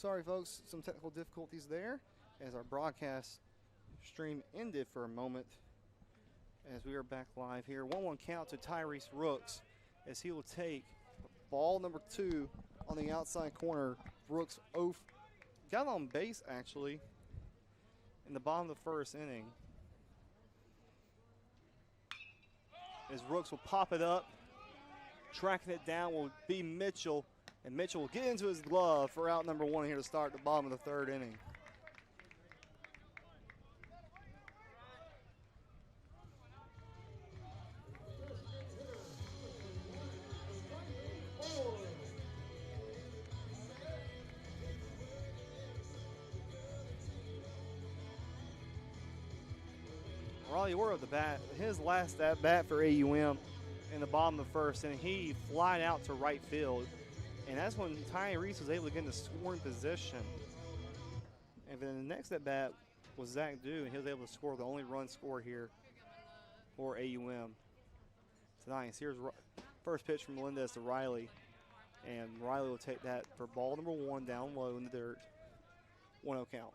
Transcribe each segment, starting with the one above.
sorry folks, some technical difficulties there as our broadcast stream ended for a moment as we are back live here. 1-1 count to Tyrese Rooks as he will take ball number 2 on the outside corner. Rooks got on base actually in the bottom of the first inning. As Rooks will pop it up, tracking it down will be Mitchell, and Mitchell will get into his glove for out number 1 here to start the bottom of the third inning. Raleigh Orr of the bat, his last at bat for AUM in the bottom of the first, and he flied out to right field. And that's when Tyrese was able to get in the scoring position. And then the next at bat was Zach Dew, and he was able to score the only run score here for AUM tonight. So here's first pitch from Melendez to Riley, and Riley will take that for ball number 1 down low in the dirt. 1-0 count.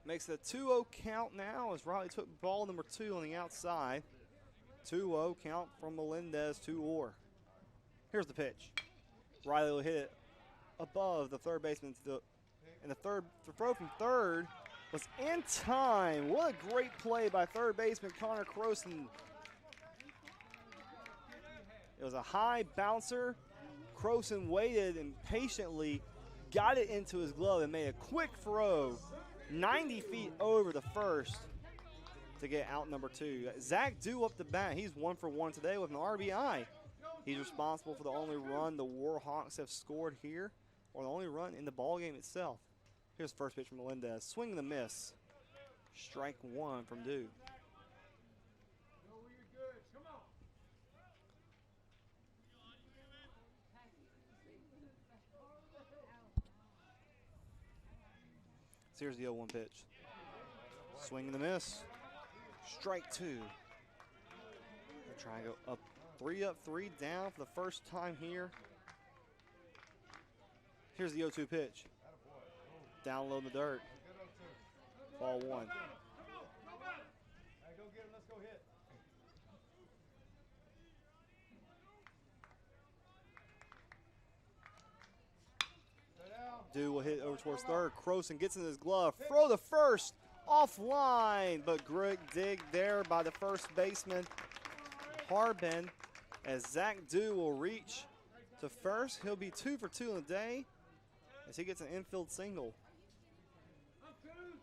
Makes it a 2-0 count now as Riley took ball number 2 on the outside. 2-0 count from Melendez to Orr. Here's the pitch. Riley will hit it above the third baseman and the throw from third was in time. What a great play by third baseman Connor Croson. It was a high bouncer. Croson waited and patiently got it into his glove and made a quick throw 90 feet over the first to get out number 2. Zach Dew up the bat. He's 1 for 1 today with an RBI. He's responsible for the only run the Warhawks have scored here, or the only run in the ballgame itself. Here's the first pitch from Melendez. Swing and a miss. Strike 1 from Dew. So here's the 0-1 pitch. Swing and a miss. Strike 2. They'll try and go up 3 down for the first time here. Here's the 0-2 pitch. Down low in the dirt. Ball 1. Dew will hit over towards third. Croson gets in his glove. Throw the first offline, but Greg dig there by the first baseman, Harbin, as Zach Dew will reach to first. He'll be 2 for 2 in the day as he gets an infield single.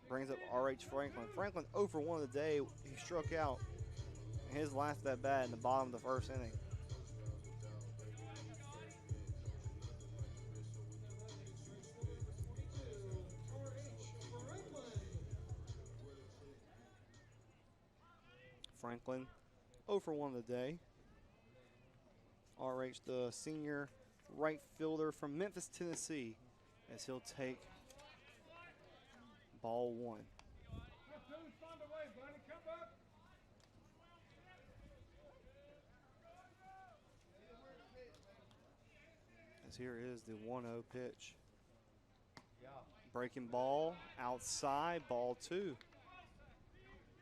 Brings up R.H. Franklin. Franklin 0 for 1 of the day. He struck out in his last at bat in the bottom of the first inning. Franklin 0 for 1 of the day. R.H., the senior right fielder from Memphis, Tennessee, as he'll take ball 1. As here is the 1-0 pitch. Breaking ball outside, ball 2.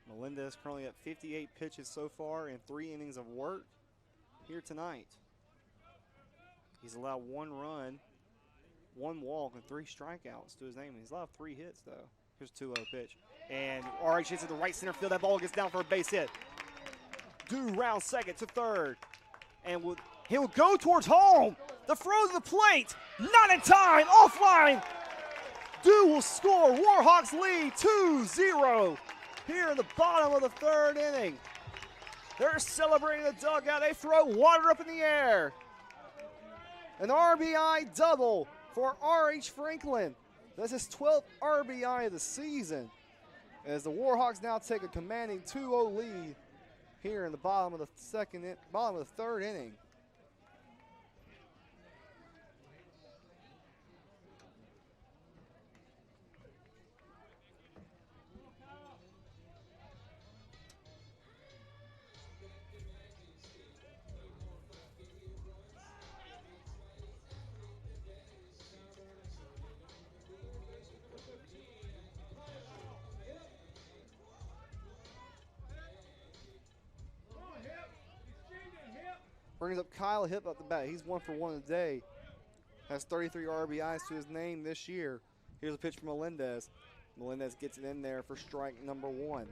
Melendez currently at 58 pitches so far in 3 innings of work here tonight. He's allowed 1 run, 1 walk, and 3 strikeouts to his name. He's allowed 3 hits, though. Here's a 2-0 pitch. And RH hits it to right center field. That ball gets down for a base hit. Dew round second to third. And he'll go towards home. The throw to the plate. Not in time. Offline. Dew will score. Warhawks lead 2-0 here in the bottom of the third inning. They're celebrating the dugout. They throw water up in the air. An RBI double for R.H. Franklin. That's his 12th RBI of the season, as the Warhawks now take a commanding 2-0 lead here in the bottom of the third inning. Brings up Kyle Hip up the bat. He's 1 for 1 today. Has 33 RBIs to his name this year. Here's a pitch from Melendez. Melendez gets it in there for strike number 1.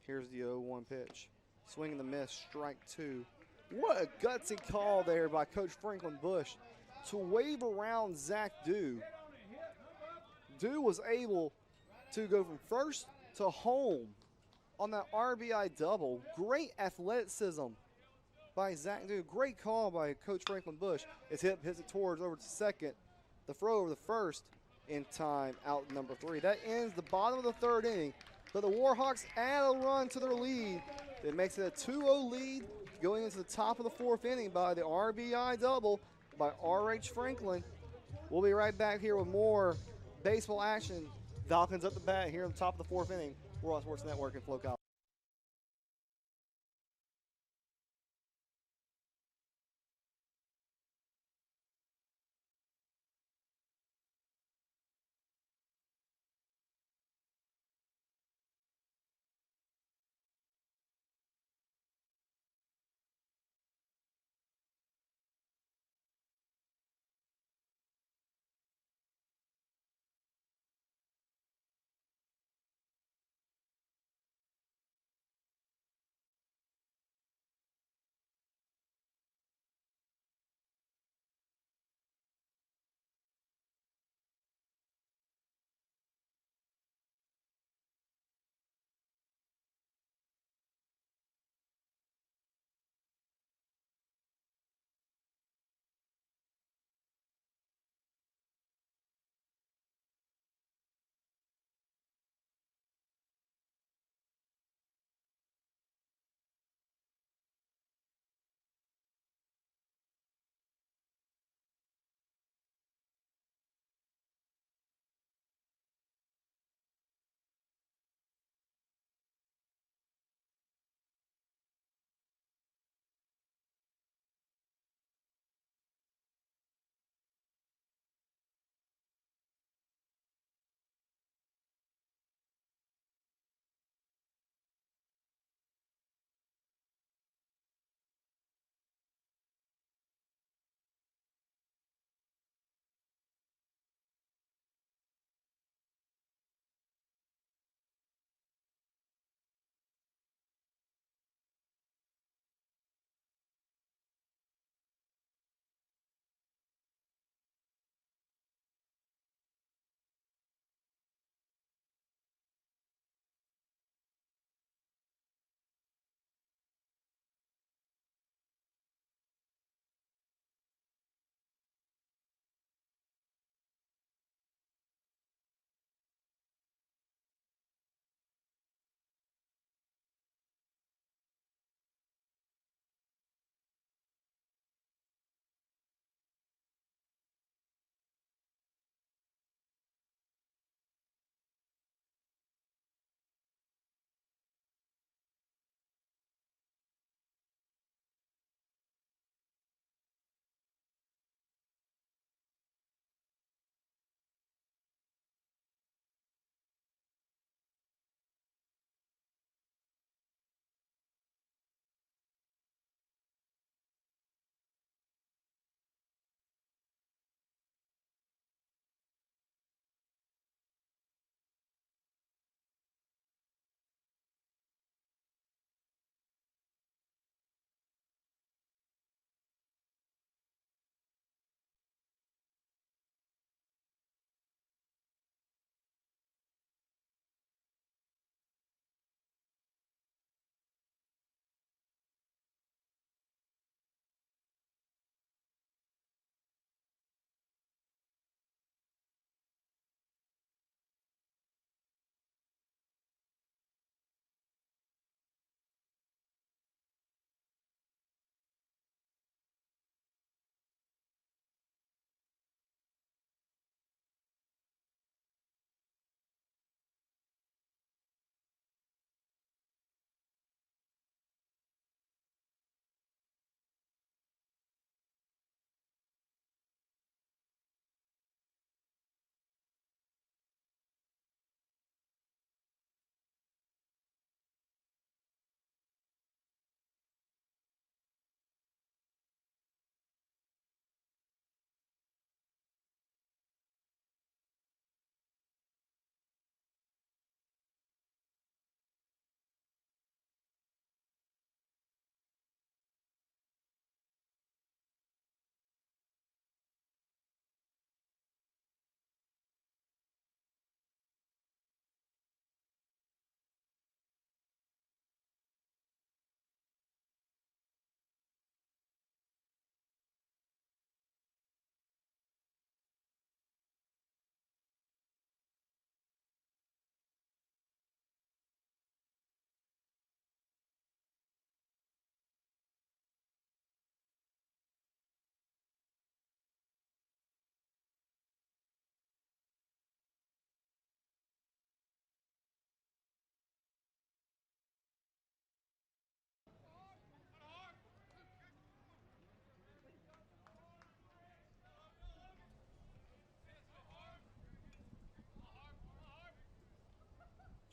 Here's the 0-1 pitch. Swing and the miss, strike 2. What a gutsy call there by Coach Franklin Bush to wave around Zach Dew. Dew was able to go from first to home on that RBI double. Great athleticism by Zach Dew. Great call by Coach Franklin Bush. His hip hits it towards over to second. The throw over the first in time, out number 3. That ends the bottom of the 3rd inning. But the Warhawks add a run to their lead. It makes it a 2-0 lead going into the top of the 4th inning by the RBI double by R.H. Franklin. We'll be right back here with more baseball action. Falcons up the bat here on the top of the 4th inning. World Sports Network and Flow College.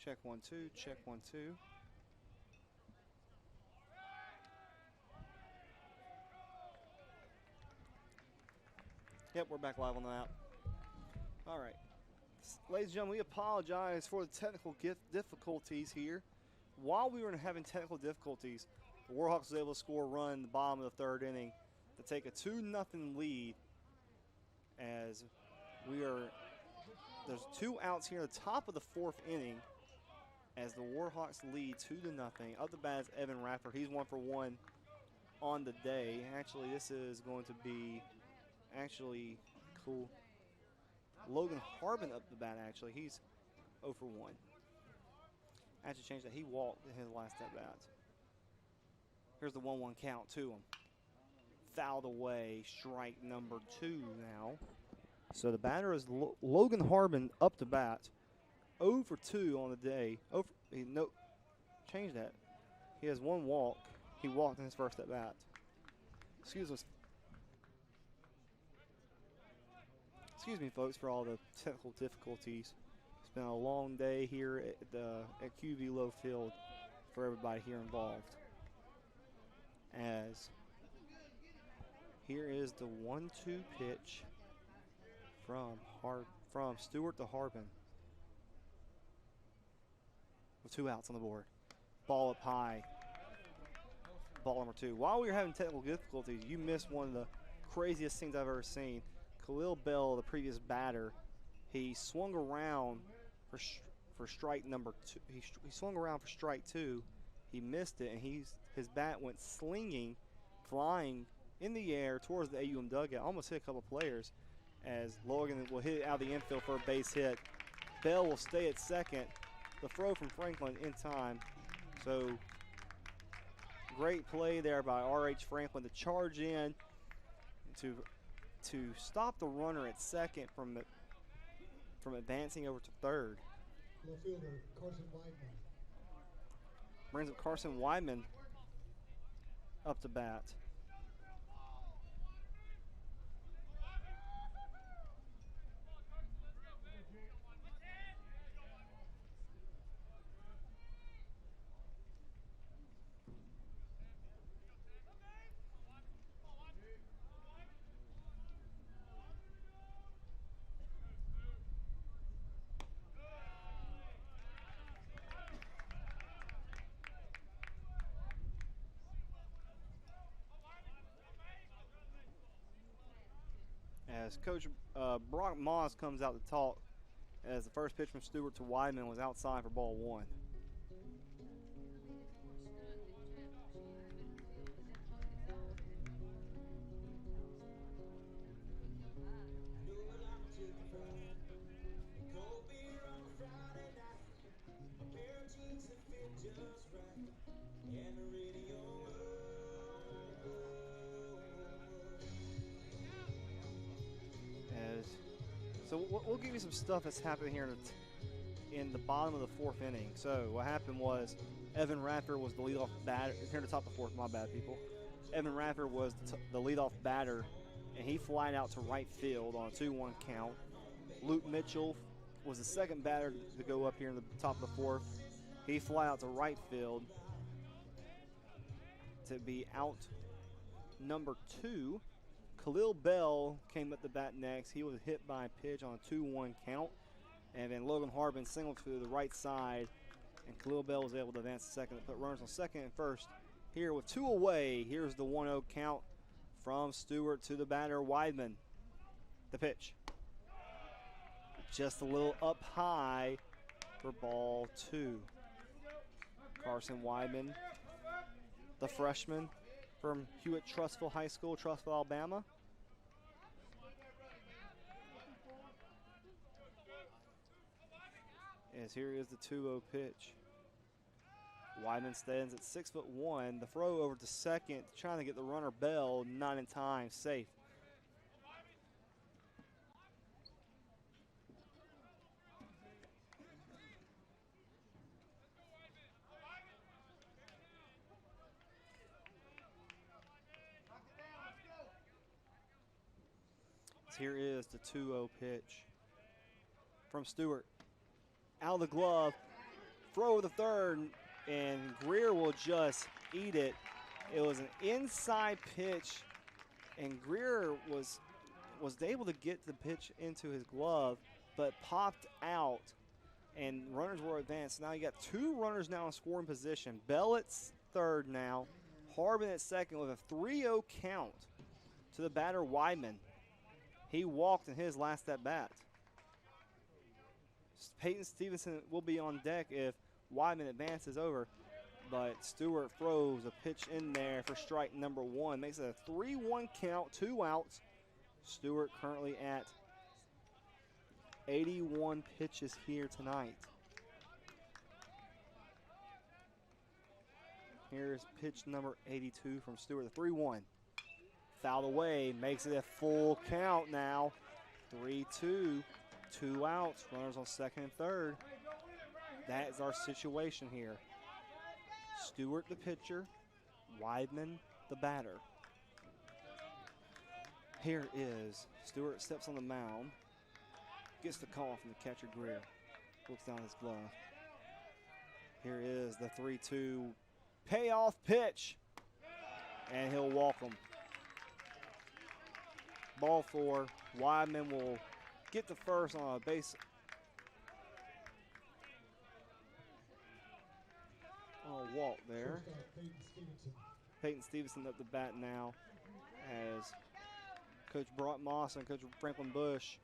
Check 1, 2, check 1, 2. Yep, we're back live on the app. All right. Ladies and gentlemen, we apologize for the technical difficulties here. While we were having technical difficulties, the Warhawks was able to score a run in the bottom of the third inning to take a 2-0 lead as there's 2 outs here at the top of the 4th inning as the Warhawks lead 2-0. Up the bat is Evan Rafford. He's 1 for 1 on the day. Actually, this is going to be cool. Logan Harbin up the bat, actually. He's 0 for 1. I have to change that. He walked in his last at bat. Here's the 1-1 count to him. Fouled away, strike number 2 now. So the batter is Logan Harbin up to bat. 0 for 2 on the day. Change that. He has 1 walk. He walked in his first at bat. Excuse me, folks, for all the technical difficulties. It's been a long day here at QV Low Field for everybody here involved. As here is the 1-2 pitch from Stewart to Harbin. With 2 outs on the board. Ball up high. Ball number 2. While we were having technical difficulties, you missed one of the craziest things I've ever seen. Khalil Bell, the previous batter, he swung around for strike number 2. He swung around for strike 2. He missed it, and his bat went slinging, flying in the air towards the AUM dugout. Almost hit a couple players as Logan will hit it out of the infield for a base hit. Bell will stay at second. The throw from Franklin in time. So great play there by R.H. Franklin to charge in to stop the runner at second from advancing over to third. Left fielder Carson Weidman. Brings up Carson Weidman up to bat. As Coach Brock Moss comes out to talk as the first pitch from Stewart to Weidman was outside for ball 1. So we'll give you some stuff that's happening here in the bottom of the 4th inning. So what happened was Evan Rafford was the leadoff batter. Here to top of the 4th, my bad, people. Evan Rafford was the leadoff batter, and he flied out to right field on a 2-1 count. Luke Mitchell was the second batter to go up here in the top of the 4th. He fly out to right field to be out number 2. Khalil Bell came up the bat next. He was hit by a pitch on a 2-1 count. And then Logan Harbin singled to the right side. And Khalil Bell was able to advance to second and put runners on second and first. Here with 2 away, here's the 1-0 count from Stewart to the batter, Weidman. The pitch. Just a little up high for ball 2. Carson Weidman, the freshman from Hewitt-Trussville High School, Trussville, Alabama. As here is the 2-0 pitch. Weidman stands at 6'1". The throw over to second, trying to get the runner Bell, not in time, safe. Here is the 2-0 pitch from Stewart. Out of the glove, throw to third, and Greer will just eat it. It was an inside pitch, and Greer was able to get the pitch into his glove, but popped out, and runners were advanced. Now you got 2 runners now in scoring position. Bellett's third now, Harbin at second with a 3-0 count to the batter Weidman. He walked in his last at bat. Peyton Stevenson will be on deck if Weidman advances over, but Stewart throws a pitch in there for strike number 1. Makes it a 3-1 count, 2 outs. Stewart currently at 81 pitches here tonight. Here's pitch number 82 from Stewart, the 3-1. Fouled away, makes it a full count now. 3-2, 2 outs, runners on second and third. That is our situation here. Stewart the pitcher, Weidman the batter. Here is Stewart steps on the mound, gets the call from the catcher Greer, looks down his glove. Here is the 3-2 payoff pitch, and he'll walk him. Ball 4, Weidman will get the first on a base. A walk there. Peyton Stevenson up the bat now as Coach Brock Moss and Coach Franklin Bush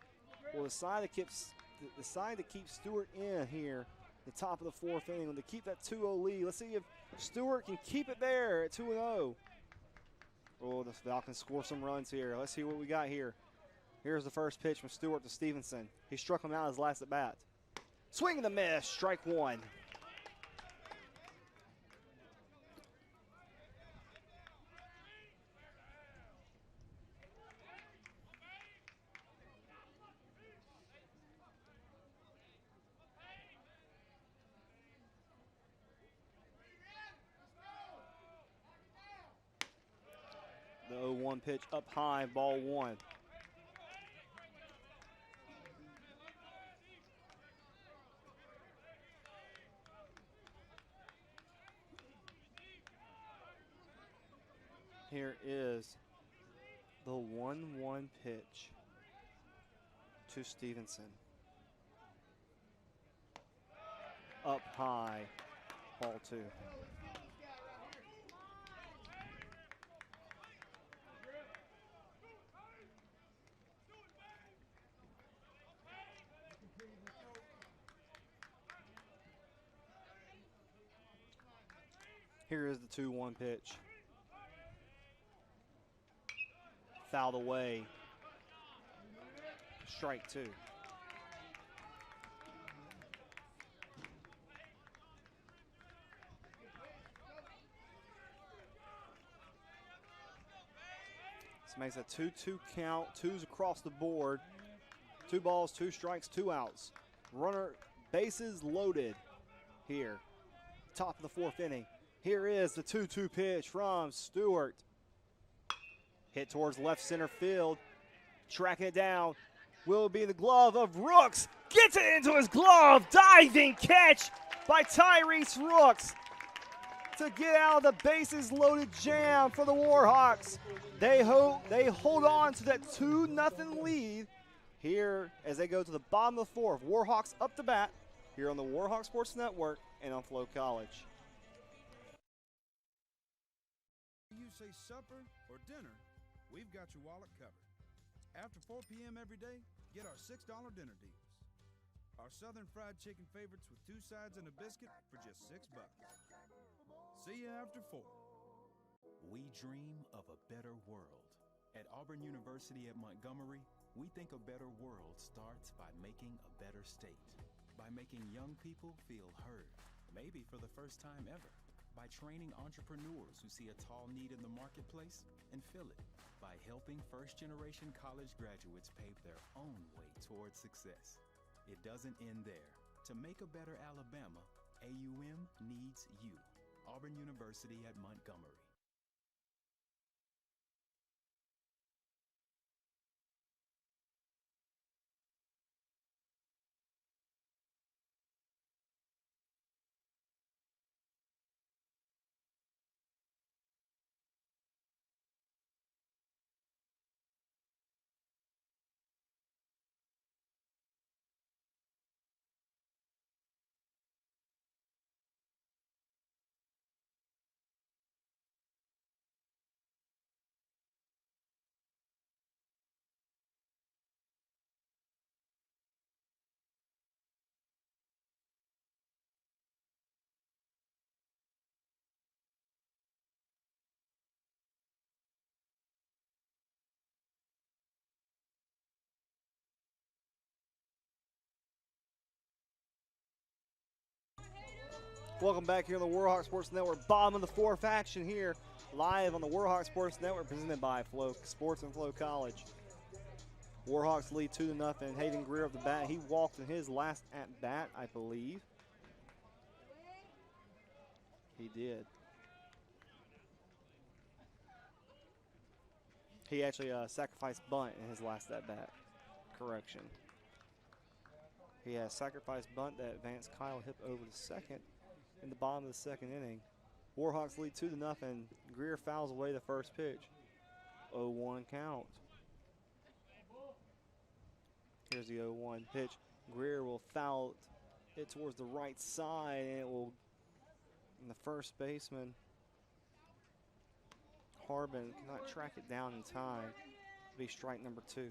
will decide to keep Stewart in here, the top of the 4th inning, to keep that 2-0 lead. Let's see if Stewart can keep it there at 2-0. Oh, the Falcons score some runs here. Let's see what we got here. Here's the first pitch from Stewart to Stevenson. He struck him out his last at bat. Swing and a miss, strike 1. The 0-1 pitch up high, ball 1. Here is the 1-1 pitch to Stevenson. Up high, ball 2. Here is the 2-1 pitch. Fouled away. Strike 2. This makes a 2-2 count. 2s across the board. 2 balls, 2 strikes, 2 outs. Runner, bases loaded here. Top of the 4th inning. Here is the 2-2 pitch from Stewart. Hit towards left center field. Tracking it down. Will be in the glove of Rooks. Gets it into his glove. Diving catch by Tyrese Rooks to get out of the bases loaded jam for the Warhawks. They hold on to that 2-0 lead here as they go to the bottom of the 4th. Warhawks up to bat here on the Warhawk Sports Network and on Flow College. You say supper or dinner, we've got your wallet covered. After 4 p.m. every day, get our $6 dinner deals. Our southern fried chicken favorites with 2 sides and a biscuit for just $6. See you after 4. We dream of a better world. At Auburn University at Montgomery, we think a better world starts by making a better state. By making young people feel heard, maybe for the first time ever. By training entrepreneurs who see a tall need in the marketplace and fill it. By helping first-generation college graduates pave their own way towards success. It doesn't end there. To make a better Alabama, AUM needs you. Auburn University at Montgomery. Welcome back here on the Warhawk Sports Network. Bottom of the fourth action here, live on the Warhawk Sports Network, presented by Flow Sports and Flow College. Warhawks lead 2-0. Hayden Greer up the bat. He walked in his last at bat, I believe. He did. He actually sacrificed bunt in his last at bat. Correction. He has sacrificed bunt that advanced Kyle Hip over to second in the bottom of the second inning. Warhawks lead 2-0. Greer fouls away the first pitch. 0-1 count. Here's the 0-1 pitch. Greer will foul it towards the right side, and it will, and the first baseman, Harbin, cannot track it down in time. It'll be strike number 2.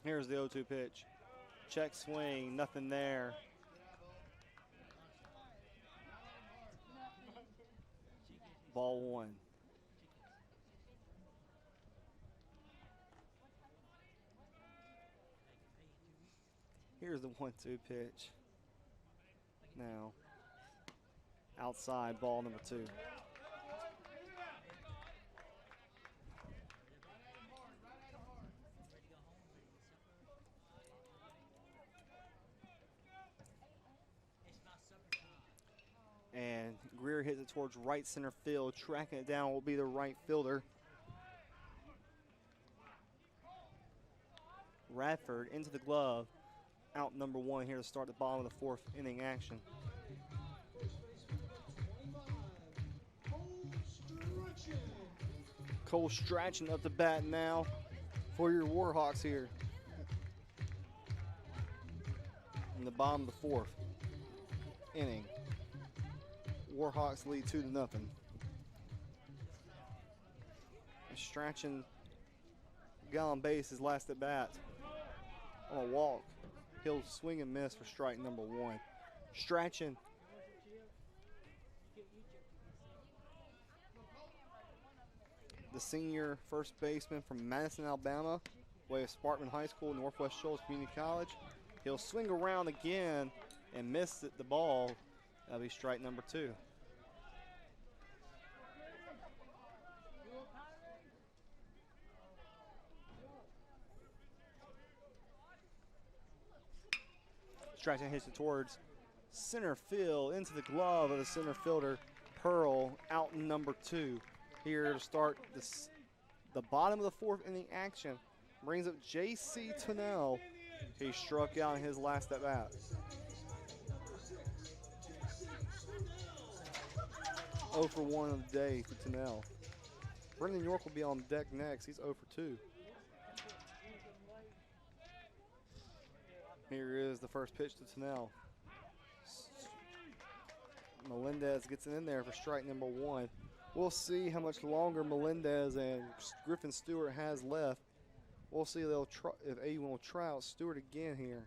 Here's the 0-2 pitch. Check swing, nothing there. Ball 1. Here's the 1-2 pitch. Now, outside, ball number 2. And Greer hits it towards right center field. Tracking it down will be the right fielder, Radford, into the glove. Out number 1 here to start the bottom of the fourth inning action. Cole Strachan up the bat now for your Warhawks here in the bottom of the fourth inning. Warhawks lead 2-0. Strachan got on base his last at bat on a walk. He'll swing and miss for strike number 1. Strachan the senior first baseman from Madison, Alabama, way of Sparkman High School, Northwest Shoals Community College. He'll swing around again and miss the ball. That'll be strike number 2. Strachan hits it towards center field, into the glove of the center fielder, Pearl, out number 2. Here to start this, the bottom of the fourth inning action. Brings up GSC Tunnell. He struck out in his last at bat. 0 for 1 of the day for Tunnell. Brendan York will be on deck next. He's 0 for 2. Here is the first pitch to Tunnell. Melendez gets it in there for strike number 1. We'll see how much longer Melendez and Griffin Stewart has left. We'll see if A1 will try out Stewart again here.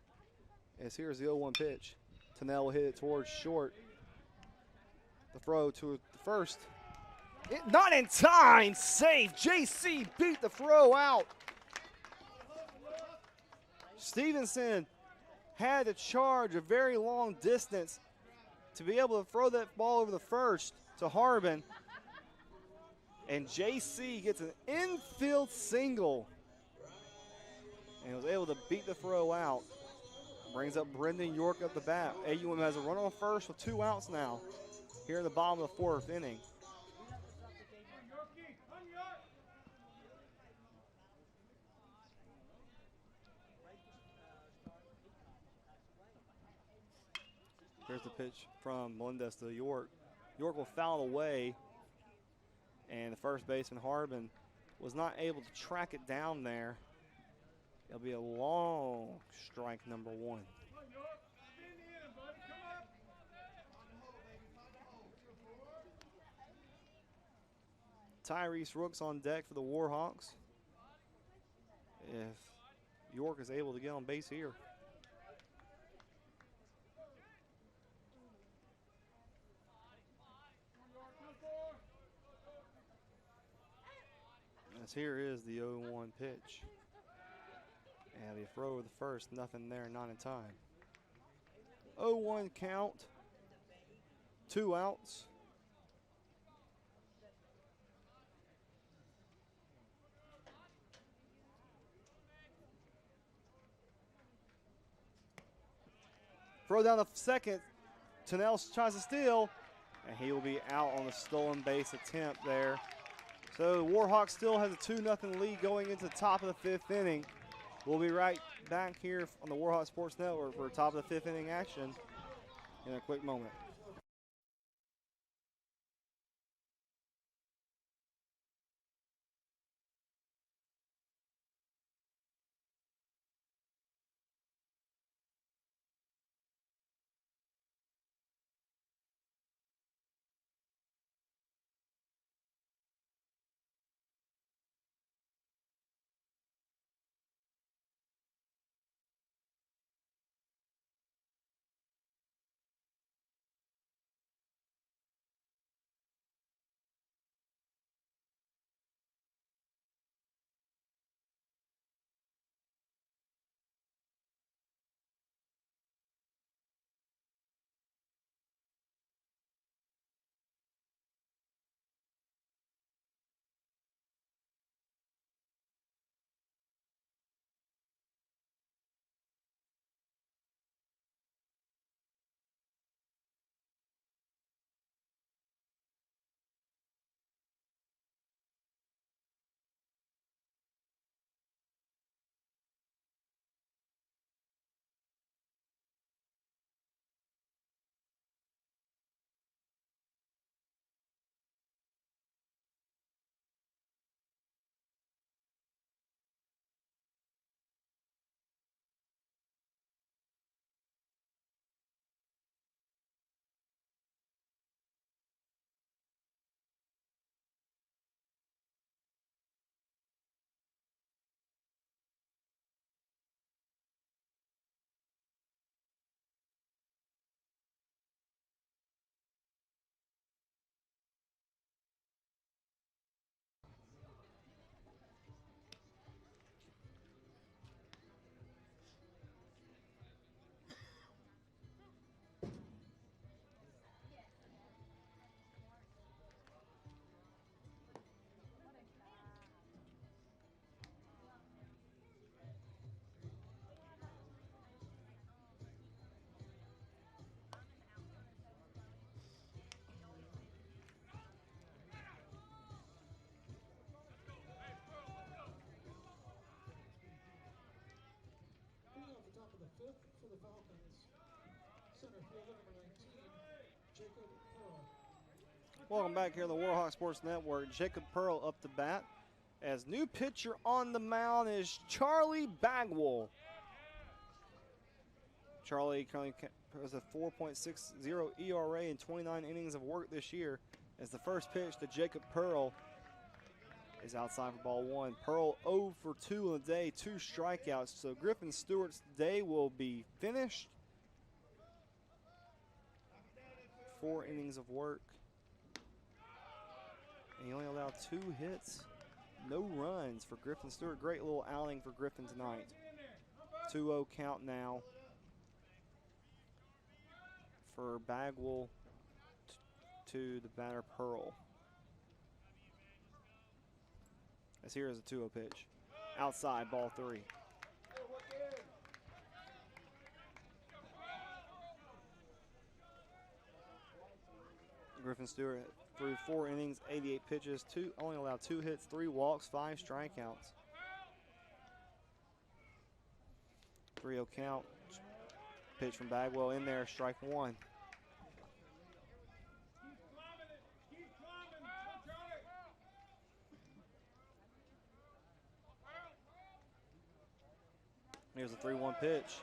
As here's the 0-1 pitch. Tunnell will hit it towards short. The throw to the first. Not in time. Safe. JC beat the throw out. Stevenson had to charge a very long distance to be able to throw that ball over the first to Harbin. And JC gets an infield single and was able to beat the throw out. Brings up Brendan York up the bat. AUM has a run on first with 2 outs now here in the bottom of the fourth inning. Here's the pitch from Melendez to York. York will foul away, and the first baseman, Harbin, was not able to track it down there. It'll be a long strike number 1. Tyrese Rooks on deck for the Warhawks. If York is able to get on base here. As here is the 0-1 pitch. And the throw of the first, nothing there, not in time. 0-1 count, 2 outs. Throw down the second. Tennell tries to steal, and he will be out on the stolen base attempt there. So the Warhawks still has a 2-0 lead going into the top of the 5th inning. We'll be right back here on the Warhawk Sports Network for top of the 5th inning action in a quick moment. For the Falcons, center fielder number 19, Jacob Pearl. Welcome back here to the Warhawk Sports Network. Jacob Pearl up to bat. As new pitcher on the mound is Charlie Bagwell. Charlie currently has a 4.60 ERA in 29 innings of work this year. As the first pitch to Jacob Pearl is outside for ball 1. Pearl 0 for 2 on the day, 2 strikeouts. So Griffin Stewart's day will be finished. 4 innings of work. And he only allowed 2 hits, no runs for Griffin Stewart. Great little outing for Griffin tonight. 2-0 count now for Bagwell to the batter Pearl. As here is a 2-0 pitch. Outside, ball 3. Griffin Stewart threw 4 innings, 88 pitches, only allowed 2 hits, 3 walks, 5 strikeouts. 3-0 count. Pitch from Bagwell in there, strike 1. Here's a 3-1 pitch.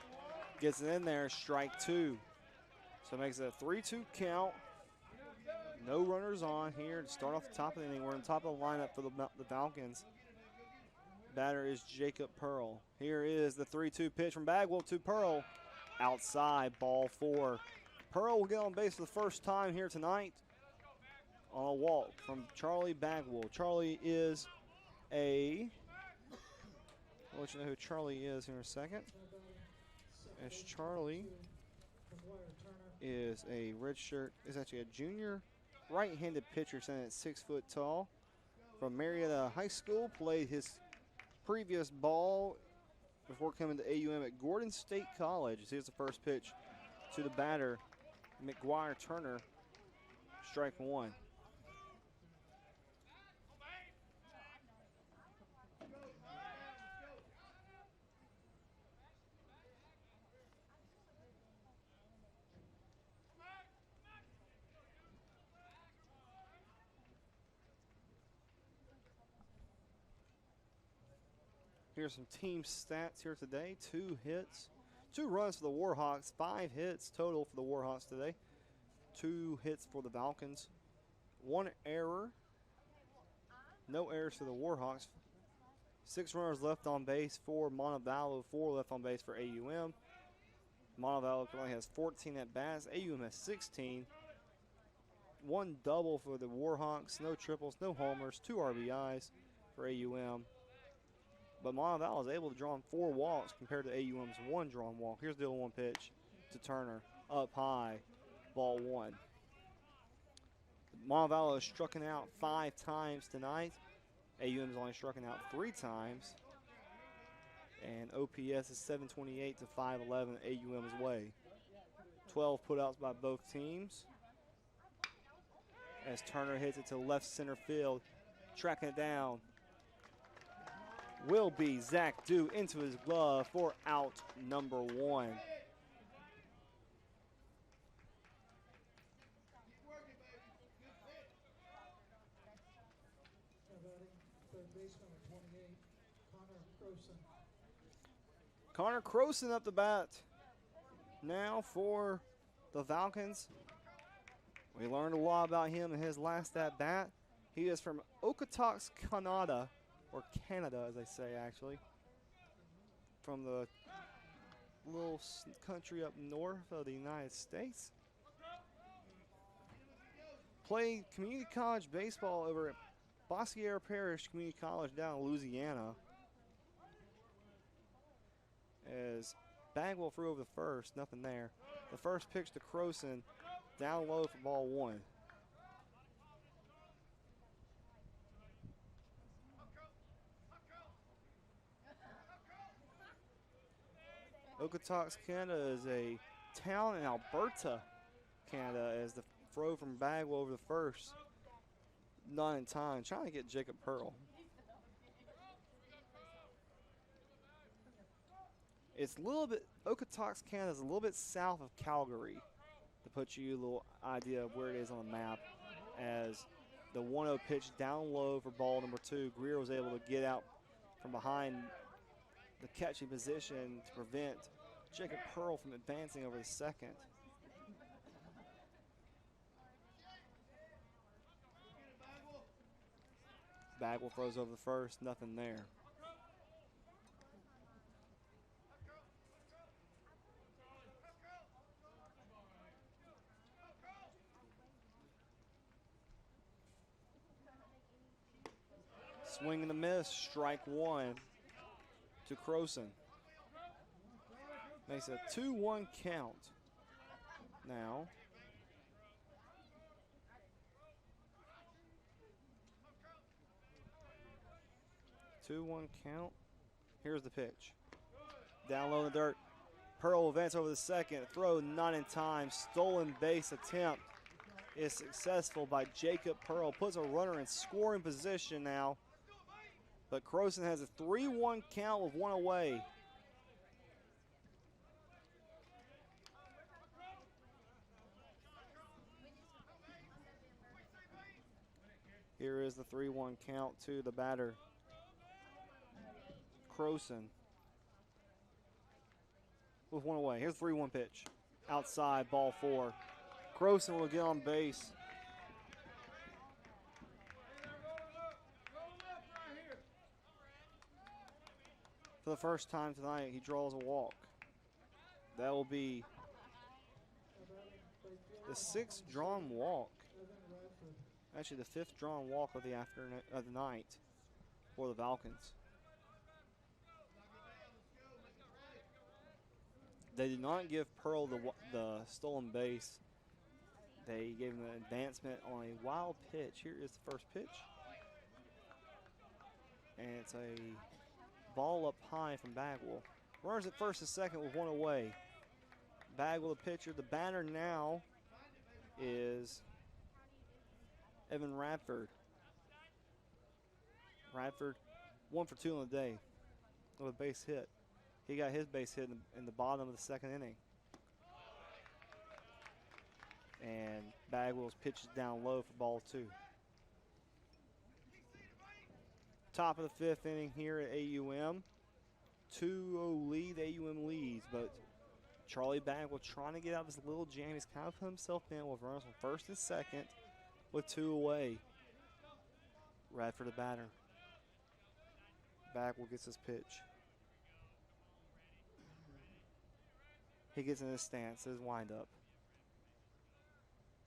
Gets it in there, strike 2. So it makes it a 3-2 count. No runners on here to start off the top of the inning. We're on top of the lineup for the Falcons. Batter is Jacob Pearl. Here is the 3-2 pitch from Bagwell to Pearl. Outside, ball 4. Pearl will get on base for the first time here tonight on a walk from Charlie Bagwell. Charlie is I'll let you know who Charlie is here in a second. As Charlie is a redshirt, is actually a junior right-handed pitcher standing at 6 foot tall from Marietta High School. Played his previous ball before coming to AUM at Gordon State College. Here's the first pitch to the batter, McGuire Turner, strike one. Here's some team stats here today. 2 hits, 2 runs for the Warhawks, 5 hits total for the Warhawks today. 2 hits for the Falcons, 1 error. No errors for the Warhawks. 6 runners left on base for Montevallo, 4 left on base for AUM. Montevallo currently has 14 at bats. AUM has 16. 1 double for the Warhawks, no triples, no homers, 2 RBIs for AUM. But Montevallo is able to draw in 4 walks compared to AUM's 1 drawn walk. Here's the 0-1 pitch to Turner, up high, ball 1. Montevallo has struck out 5 times tonight. AUM has only struck out 3 times. And OPS is 728 to 511 AUM's way. 12 putouts by both teams. As Turner hits it to left center field, tracking it down will be Zach Dew into his glove for out number 1. Third baseman at 28, Connor Croson. Connor Croson up the bat now for the Falcons. We learned a lot about him in his last at bat. He is from Okotoks, Canada, or Canada as they say actually, from the little country up north of the United States. Played community college baseball over at Bosquier Parish Community College down in Louisiana. As Bagwell threw over the first, nothing there. The first pitch to Croson, down low for ball 1. Okotoks, Canada is a town in Alberta, Canada, as the throw from Bagwell over the first. Not in time, trying to get Jacob Pearl. It's a little bit, Okotoks, Canada is a little bit south of Calgary, to put you a little idea of where it is on the map. As the 1-0 pitch down low for ball number 2, Greer was able to get out from behind the catching position to prevent Jacob Pearl from advancing over the second. Bagwell throws over the first, nothing there. Swing and a miss, strike 1 to Croson. Makes a 2-1 count now. Two-one count. Here's the pitch. Down low in the dirt. Pearl will advance over the second. Throw not in time. Stolen base attempt is successful by Jacob Pearl. Puts a runner in scoring position now. But Croson has a 3-1 count with 1 away. Here is the 3-1 count to the batter, Croson. With 1 away. Here's the 3-1 pitch. Outside, ball 4. Croson will get on base. For the first time tonight, he draws a walk. That will be the 6th drawn walk. Actually, the 5th drawn walk of the afternoon, of the night. for the Falcons. They did not give Pearl the stolen base. They gave him an advancement on a wild pitch. Here is the first pitch. And it's a ball up high from Bagwell. Runners at first and second with one away. Bagwell the pitcher. The batter now is Evan Radford. Radford 1 for 2 on the day with a base hit. He got his base hit in the bottom of the second inning. And Bagwell's pitches down low for ball 2. Top of the fifth inning here at AUM. 2-0 lead, AUM leads, but Charlie Bagwell trying to get out of this little jam. He's kind of put himself in with runners on first and second with 2 away. Radford the batter. Bagwell gets his pitch. He gets in his stance, his windup.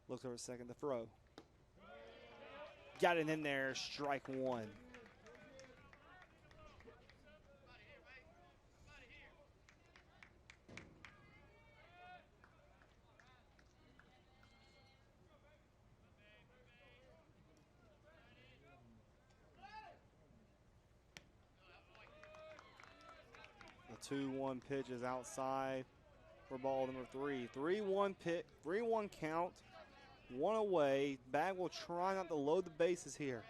Looks over second to throw. Got it in there, strike 1. The 2-1 pitch is outside for ball number 3. 3-1 pitch, 3-1 count. 1 away. Bagwell trying not to load the bases here.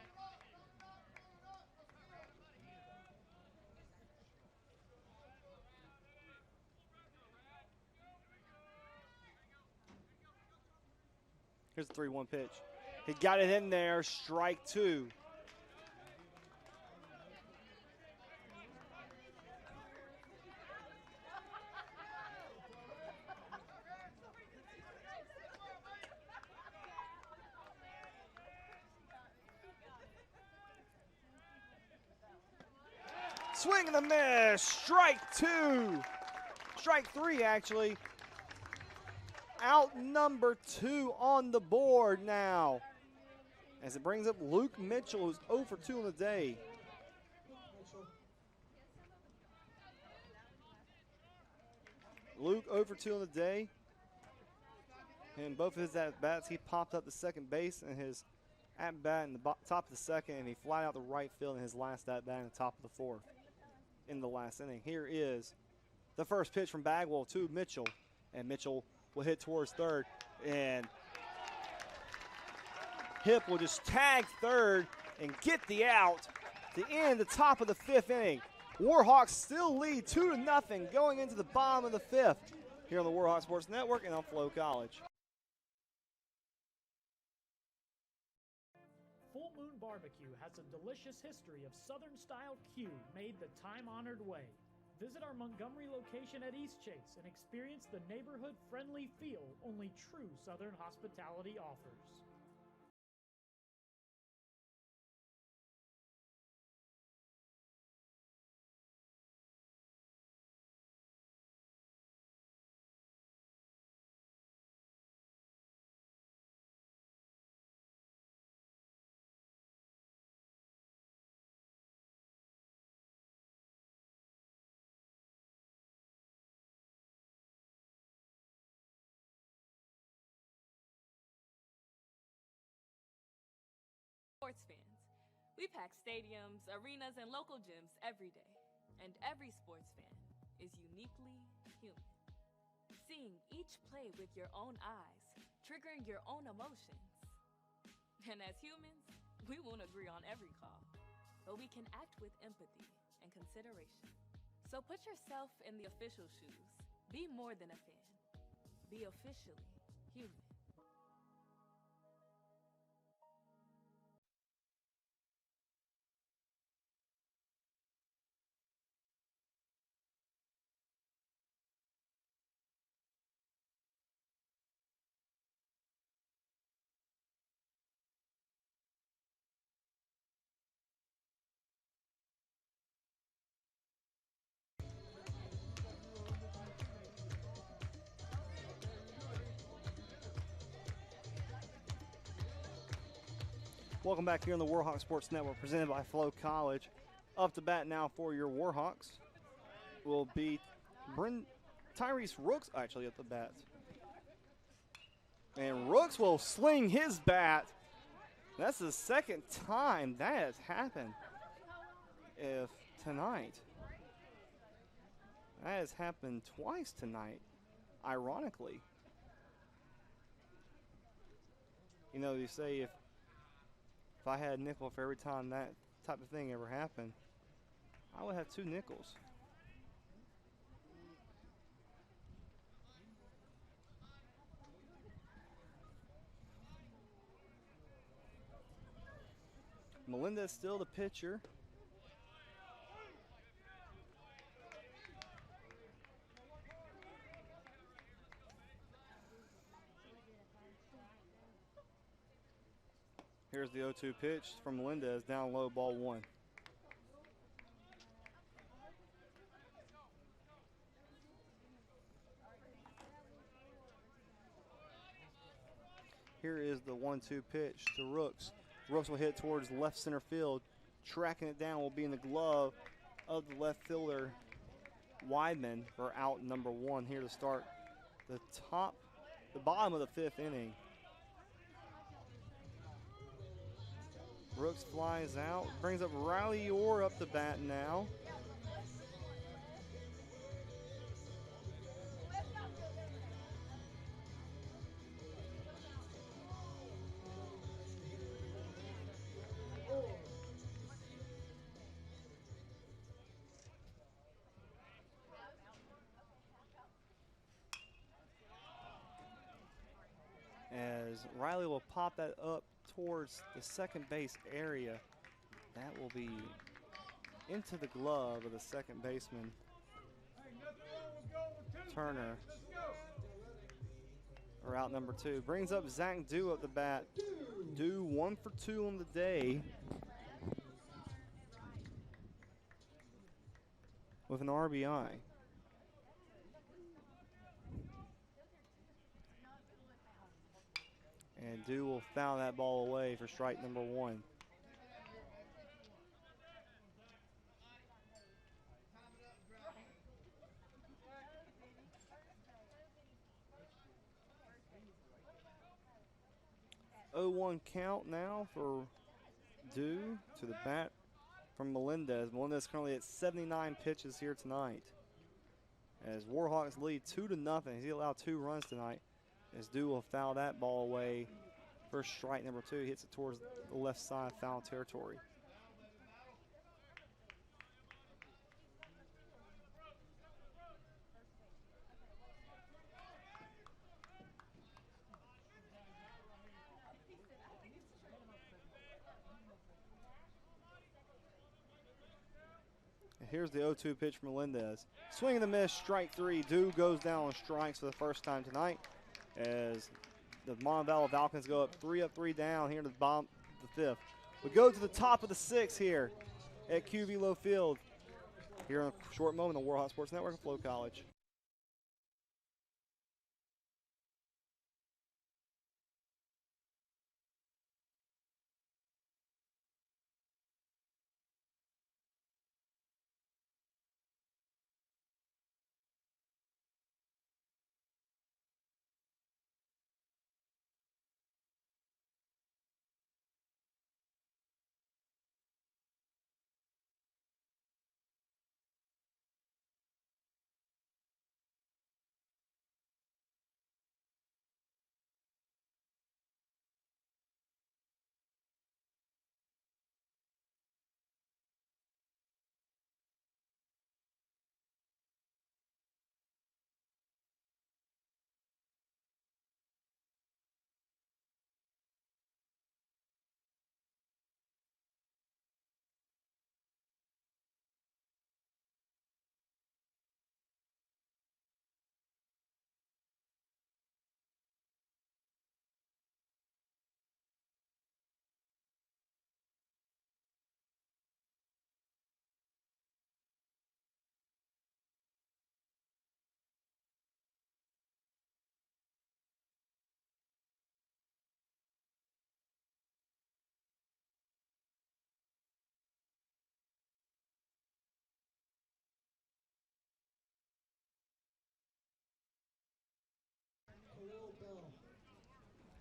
Here's the 3-1 pitch. He got it in there, strike 2. Swing and a miss, strike 2. Strike 3, actually. Out number 2 on the board now. As it brings up Luke Mitchell, who's 0 for 2 on the day. Luke 0 for 2 on the day. And both of his at-bats, he popped up the second base in his at-bat in the top of the second, and he flied out the right field in his last at-bat in the top of the fourth in the last inning. Here is the first pitch from Bagwell to Mitchell, and Mitchell will hit towards third, and Hip will just tag third and get the out to end the top of the 5th inning. Warhawks still lead 2-0 going into the bottom of the 5th here on the Warhawk Sports Network and on Flow College. Full Moon Barbecue has a delicious history of Southern-style Q made the time-honored way. Visit our Montgomery location at East Chase and experience the neighborhood-friendly feel only true Southern hospitality offers. Sports fans. We pack stadiums, arenas, and local gyms every day. And every sports fan is uniquely human. Seeing each play with your own eyes, triggering your own emotions. And as humans, we won't agree on every call, but we can act with empathy and consideration. So put yourself in the official shoes. Be more than a fan. Be officially human. Welcome back here on the Warhawk Sports Network, presented by Flow College. Up to bat now for your Warhawks will be Tyrese Rooks actually at the bat. And Rooks will sling his bat. That's the second time that has happened tonight. That has happened twice tonight, ironically. You know, you say if I had a nickel for every time that type of thing ever happened, I would have 2 nickels. Melendez still the pitcher. Here's the 0-2 pitch from Melendez, down low, ball 1. Here is the 1-2 pitch to Rooks. Rooks will hit towards left center field. Tracking it down will be in the glove of the left fielder, Weidman, for out number 1 here to start the bottom of the 5th inning. Rooks flies out, brings up Riley Orr up the bat now. As Riley will pop that up towards the second base area. That will be into the glove of the second baseman, Turner, or out number 2. Brings up Zach Dew up the bat. Dew 1 for 2 on the day with an RBI. And Dew will foul that ball away for strike number 1. Oh, 1 count now for Dew to the bat from Melendez. Melendez currently at 79 pitches here tonight. As Warhawks lead 2-0. He allowed 2 runs tonight. As Dew will foul that ball away for strike number 2. He hits it towards the left side foul territory. And here's the 0-2 pitch from Melendez. Swing and a miss, strike 3. Dew goes down on strikes for the first time tonight as the Montevallo Falcons go up 3 down here to the bottom of the 5th. We go to the top of the 6th here at QV Low Field here in a short moment on Warhawk Sports Network and Flow College.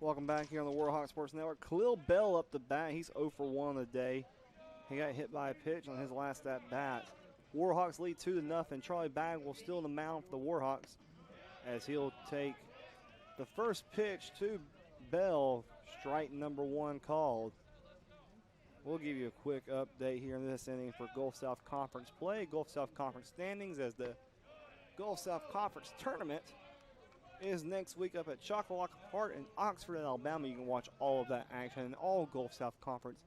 Welcome back here on the Warhawk Sports Network. Khalil Bell up the bat. He's 0 for 1 on the day. He got hit by a pitch on his last at bat. Warhawks lead 2-0. Charlie Bagwell still in the mound for the Warhawks as he'll take the first pitch to Bell. Strike number 1 called. We'll give you a quick update here in this inning for Gulf South Conference play. Gulf South Conference standings as the Gulf South Conference tournament is next week up at Choccolocco Park in Oxford, Alabama. You can watch all of that action and all Gulf South Conference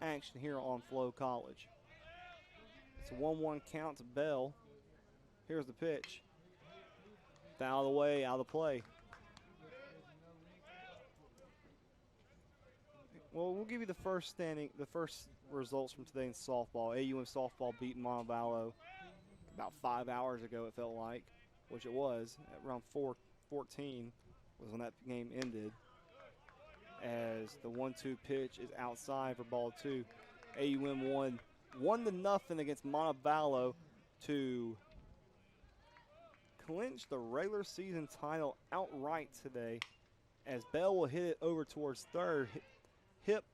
action here on Flow College. It's a 1-1 count to Bell. Here's the pitch. Foul away, out of the play. Well, we'll give you the first results from today's softball. AUM softball beat Montevallo about 5 hours ago, it felt like, which it was. At around 4:14 was when that game ended. As the 1-2 pitch is outside for ball 2. AUM won 1-0 against Montevallo to clinch the regular season title outright today. As Bell will hit it over towards third. Hip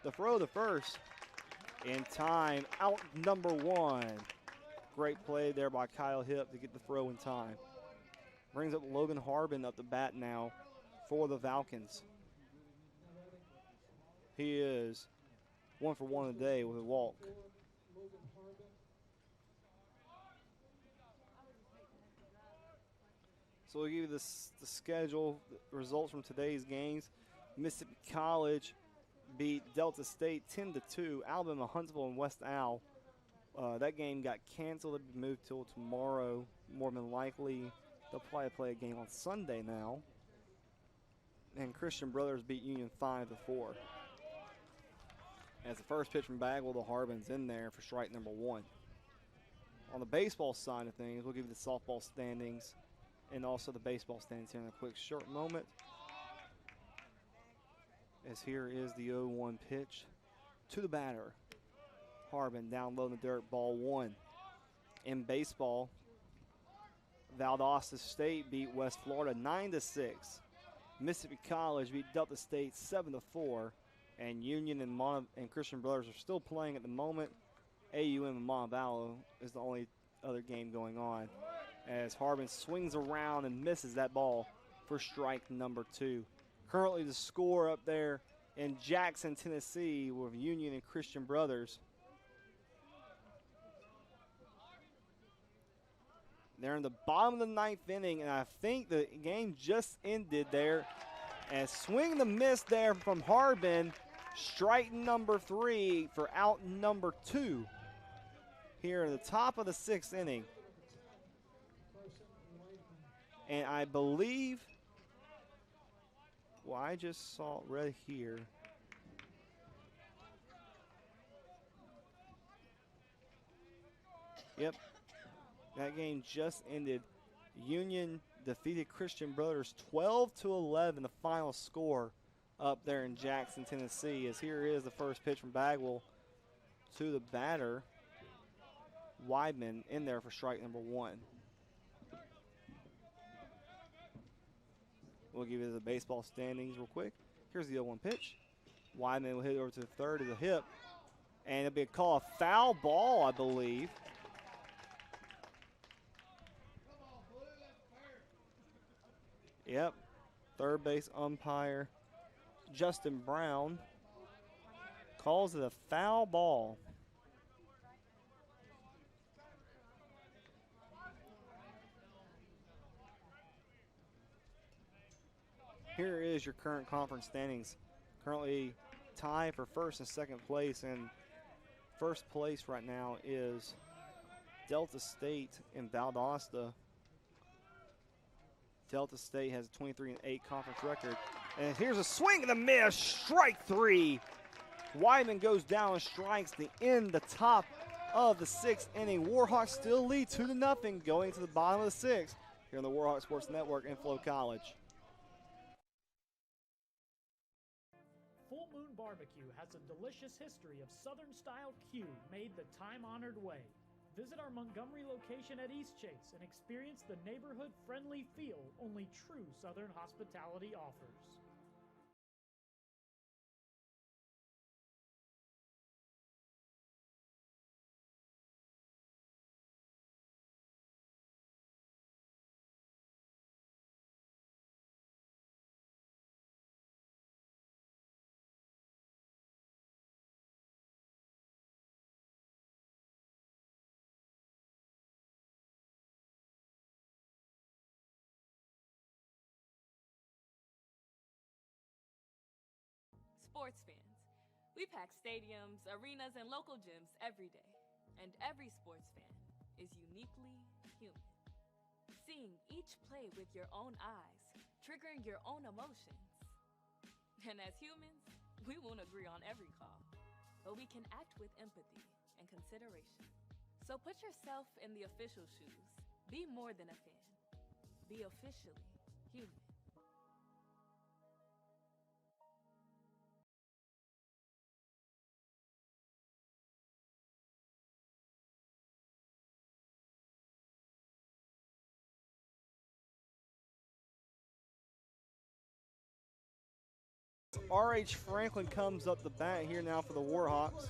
the throw to first in time, out number 1. Great play there by Kyle Hip to get the throw in time. Brings up Logan Harbin up the bat now for the Falcons. He is 1 for 1 today with a walk. So we'll give you the schedule, the results from today's games. Mississippi College beat Delta State 10-2. Alabama, Huntsville, and West Al. That game got canceled. It'll be moved till tomorrow, more than likely. They'll probably play a game on Sunday now. And Christian Brothers beat Union 5-4. As the first pitch from Bagwell, the Harbin's in there for strike number 1. On the baseball side of things, we'll give you the softball standings and also the baseball standings here in a quick short moment. As here is the 0-1 pitch to the batter. Harbin down low in the dirt, ball 1. In baseball, Valdosta State beat West Florida 9-6. Mississippi College beat Delta State 7-4. And Union and Christian Brothers are still playing at the moment. AUM and Montevallo is the only other game going on. As Harbin swings around and misses that ball for strike number 2. Currently the score up there in Jackson, Tennessee with Union and Christian Brothers. They're in the bottom of the 9th inning, and I think the game just ended there. And swing and a miss there from Harbin. Strike number 3 for out number 2 here in the top of the 6th inning. And I believe, well, I just saw it right here. Yep, that game just ended. Union defeated Christian Brothers 12-11, the final score up there in Jackson, Tennessee. As here is the first pitch from Bagwell to the batter, Weidman, in there for strike number 1. We'll give you the baseball standings real quick. Here's the 0-1 pitch. Weidman will hit it over to the third of the hip, and it'll be a call, a foul ball, I believe. Yep, third base umpire Justin Brown calls it a foul ball. Here is your current conference standings. Currently tied for first and second place, and first place right now is Delta State and Valdosta. Delta State has a 23-8 conference record. And here's a swing and a miss, strike 3. Weidman goes down and strikes the top of the 6th inning. Warhawks still lead 2-0 going to the bottom of the 6th here on the Warhawk Sports Network in Flow College. Full Moon Barbecue has a delicious history of Southern-style Q made the time-honored way. Visit our Montgomery location at East Chase and experience the neighborhood-friendly feel only true Southern hospitality offers. sports fans, we pack stadiums, arenas, and local gyms every day. And every sports fan is uniquely human. Seeing each play with your own eyes, triggering your own emotions. And as humans, we won't agree on every call, but we can act with empathy and consideration. So put yourself in the official shoes. Be more than a fan. Be officially human. R.H. Franklin comes up the bat here now for the Warhawks.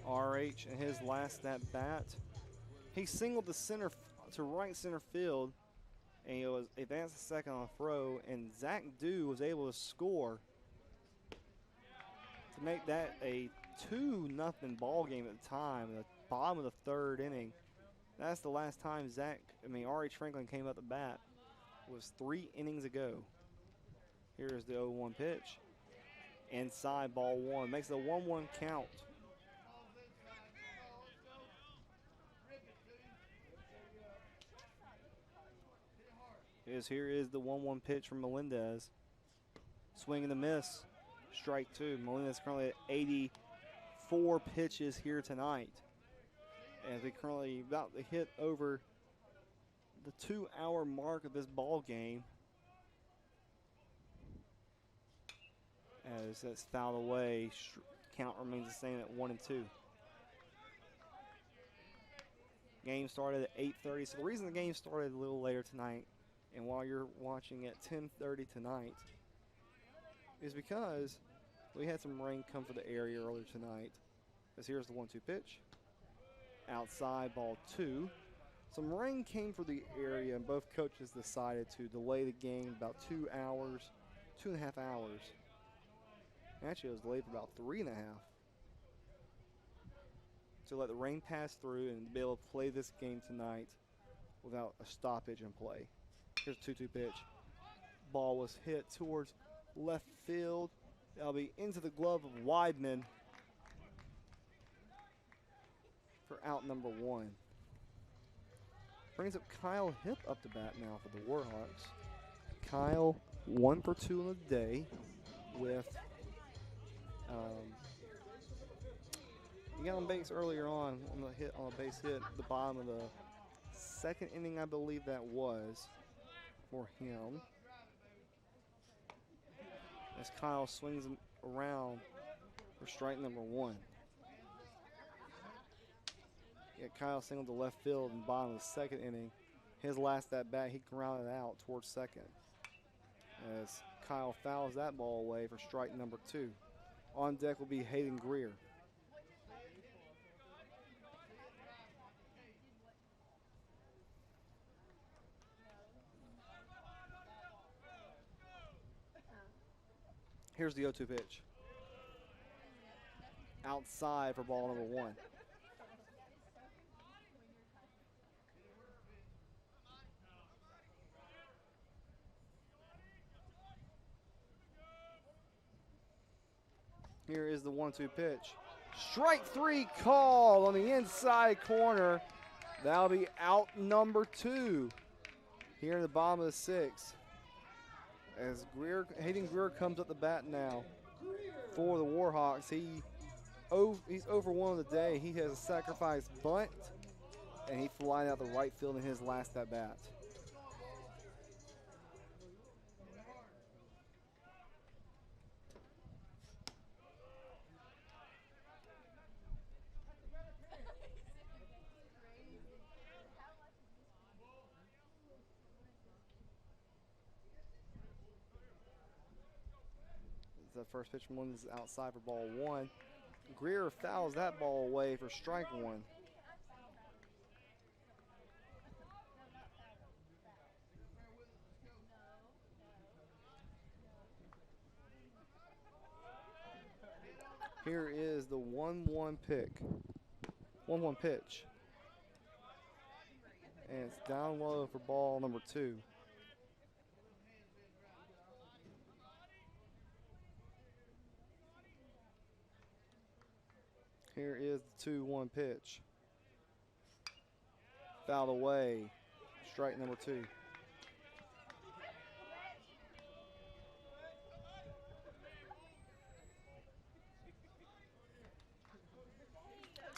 R.H. in his last at bat, he singled to right center field, and he was advanced to second on a throw, and Zach Dew was able to score to make that a 2-0 ball game at the time, the bottom of the third inning. That's the last time R.H. Franklin came up the bat. Was 3 innings ago. Here's the 0-1 pitch. Inside, ball one. Makes it a 1-1 count. Here is the 1-1 pitch from Melendez. Swing and a miss. Strike two. Melendez currently at 84 pitches here tonight. As we currently about to hit over the 2-hour mark of this ball game, as that's fouled away. Count remains the same at 1-2. Game started at 8:30. So the reason the game started a little later tonight, and while you're watching at 10:30 tonight, is because we had some rain come for the area earlier tonight. As here's the 1-2 pitch. Outside, ball two. Some rain came for the area, and both coaches decided to delay the game about 2 hours, 2.5 hours. Actually, it was delayed for about 3.5. To let the rain pass through and be able to play this game tonight without a stoppage in play. Here's a 2-2 pitch. Ball was hit towards left field. That'll be into the glove of Weidman for out number one. Brings up Kyle Hip up to bat now for the Warhawks. Kyle 1 for 2 in the day with he got on base earlier on the base hit at the bottom of the second inning, I believe that was for him. As Kyle swings him around for strike number one. Yeah, Kyle singled to left field in the bottom of the second inning. His last at bat, he grounded out towards second. As Kyle fouls that ball away for strike number two. On deck will be Hayden Greer. Here's the 0-2 pitch. Outside for ball number one. Here is the 1-2 pitch. Strike three called on the inside corner. That'll be out number two here in the bottom of the sixth. As Hayden Greer comes up the bat now for the Warhawks. He's 0 for 1 on the day. He has a sacrifice bunt, and he flied out the right field in his last at bat. The first pitch from one is outside for ball one. Greer fouls that ball away for strike one. Here is the 1-1 pick. 1-1 pitch. And it's down low for ball number two. Here is the 2-1 pitch. Fouled away. Strike number 2.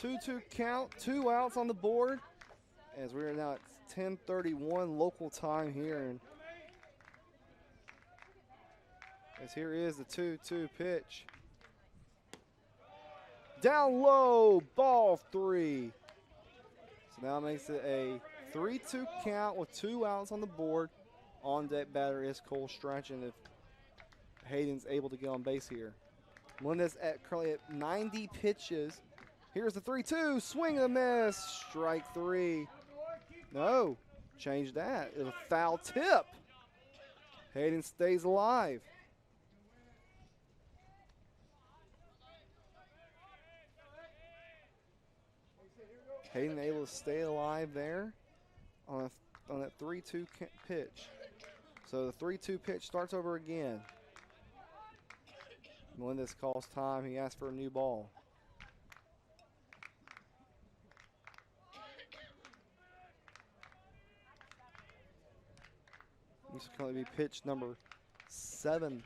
2-2 count, 2 outs on the board as we are now at 10:31 local time here. And as here is the 2-2 pitch. Down low, ball 3. So now it makes it a 3-2 count with 2 outs on the board. On deck batter is Cole Strachan if Hayden's able to get on base here. Melendez currently at 90 pitches. Here's the 3-2, swing and a miss, strike 3. No, change that. It was a foul tip. Hayden stays alive. Hayden able to stay alive there on that 3-2 pitch. So the 3-2 pitch starts over again. Melendez calls time. He asks for a new ball. This is going to be pitch number 7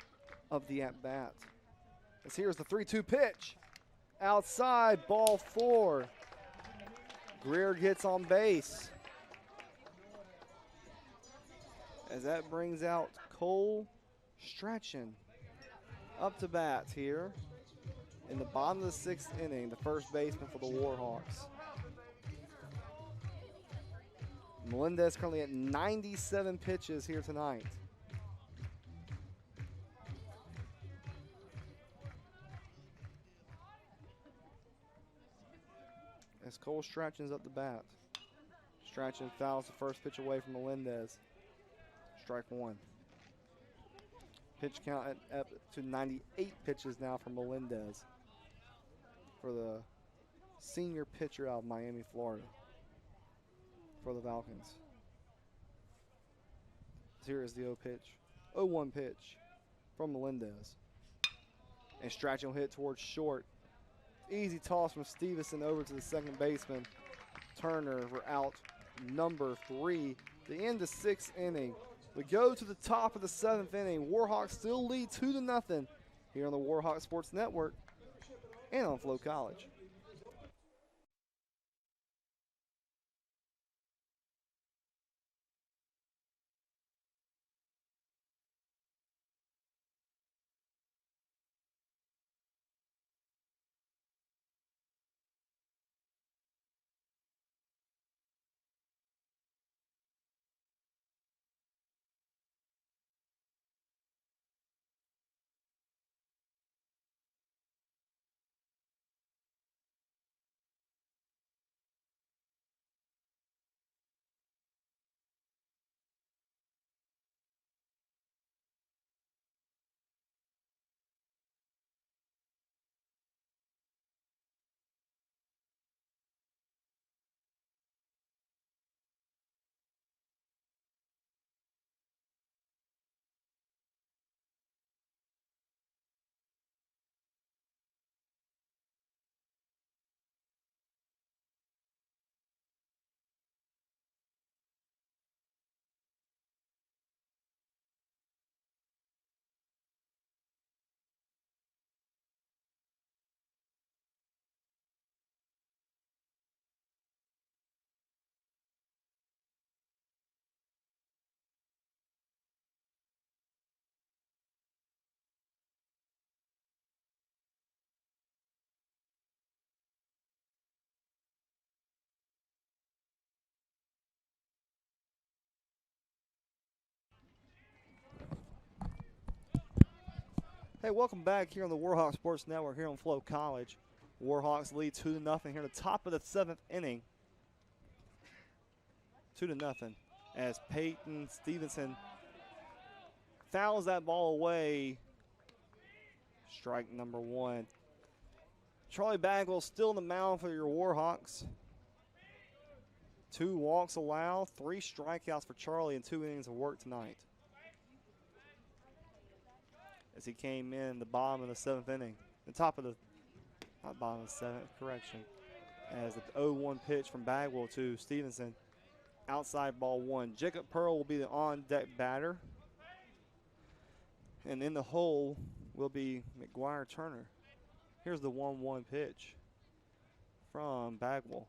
of the at-bat. As here's the 3-2 pitch. Outside, ball 4. Greer gets on base. As that brings out Cole Strachan up to bat here in the bottom of the 6th inning, the first baseman for the Warhawks. Melendez currently at 97 pitches here tonight. As Cole Strachan's up the bat. Strachan fouls the first pitch away from Melendez. Strike 1. Pitch count up to 98 pitches now for Melendez for the senior pitcher out of Miami, Florida for the Falcons. Here is the 0-1 pitch from Melendez. And Strachan will hit towards short. Easy toss from Stevenson over to the second baseman. Turner for out number 3. The end of 6th inning. We go to the top of the 7th inning. Warhawks still lead 2-0 here on the Warhawk Sports Network and on Flow College. Hey, welcome back here on the Warhawk Sports Network here on Flow College. Warhawks lead 2-0 here at the top of the 7th inning. 2-0 as Peyton Stevenson fouls that ball away. Strike number 1. Charlie Bagwell still in the mound for your Warhawks. 2 walks allowed, 3 strikeouts for Charlie in 2 innings of work tonight. As he came in the bottom of the 7th inning, the top of the Not bottom of the seventh, correction. As the 0-1 pitch from Bagwell to Stevenson. Outside ball one. Jacob Pearl will be the on-deck batter. And in the hole will be McGuire Turner. Here's the 1-1 pitch from Bagwell.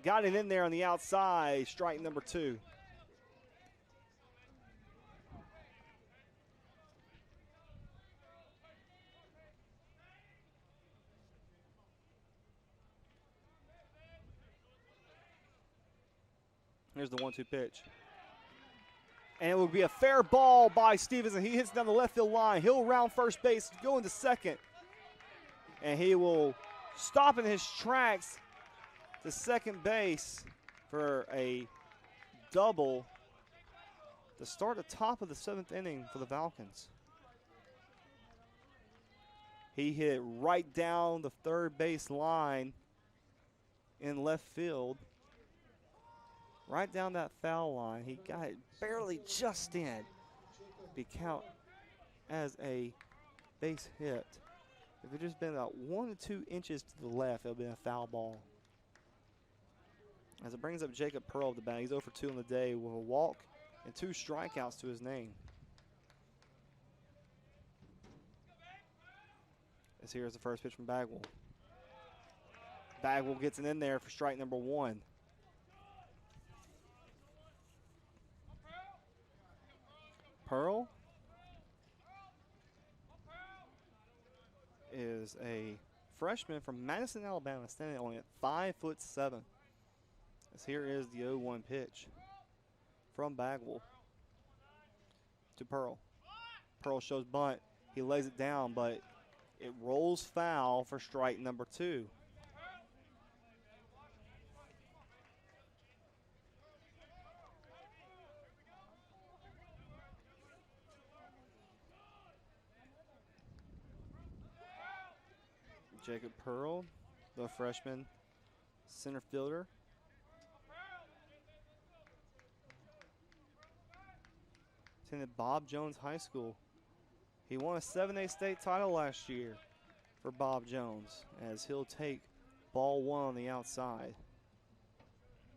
Got it in there on the outside, strike number 2. Here's the 1-2 pitch. And it will be a fair ball by Stevenson. He hits down the left field line. He'll round first base, go into second. And he will stop in his tracks to second base for a double to start the top of the 7th inning for the Falcons. He hit right down the third base line in left field. Right down that foul line. He got it barely just in. Be count as a base hit. If it just been about 1 to 2 inches to the left, it would have been a foul ball. As it brings up Jacob Pearl of the bat. He's 0 for 2 on the day with a walk and 2 strikeouts to his name. As here's the first pitch from Bagwell. Bagwell gets it in there for strike number 1. Pearl is a freshman from Madison, Alabama, standing only at 5'7". As here is the 0-1 pitch from Bagwell to Pearl. Pearl shows bunt. He lays it down, but it rolls foul for strike number 2. Jacob Pearl, the freshman center fielder. Attended Bob Jones High School. He won a 7A state title last year for Bob Jones, as he'll take ball 1 on the outside.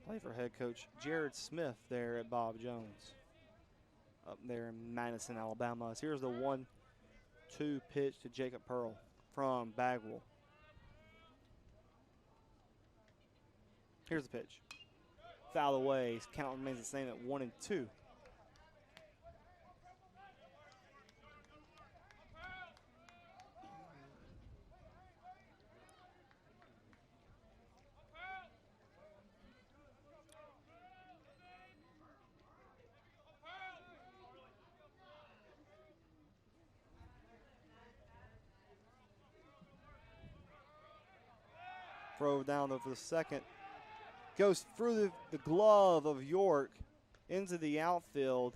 Play for head coach Jared Smith there at Bob Jones up there in Madison, Alabama. So here's the 1-2 pitch to Jacob Pearl from Bagwell. Here's the pitch. Foul away. His count remains the same at 1-2. Throw down over the second. Goes through the glove of York into the outfield,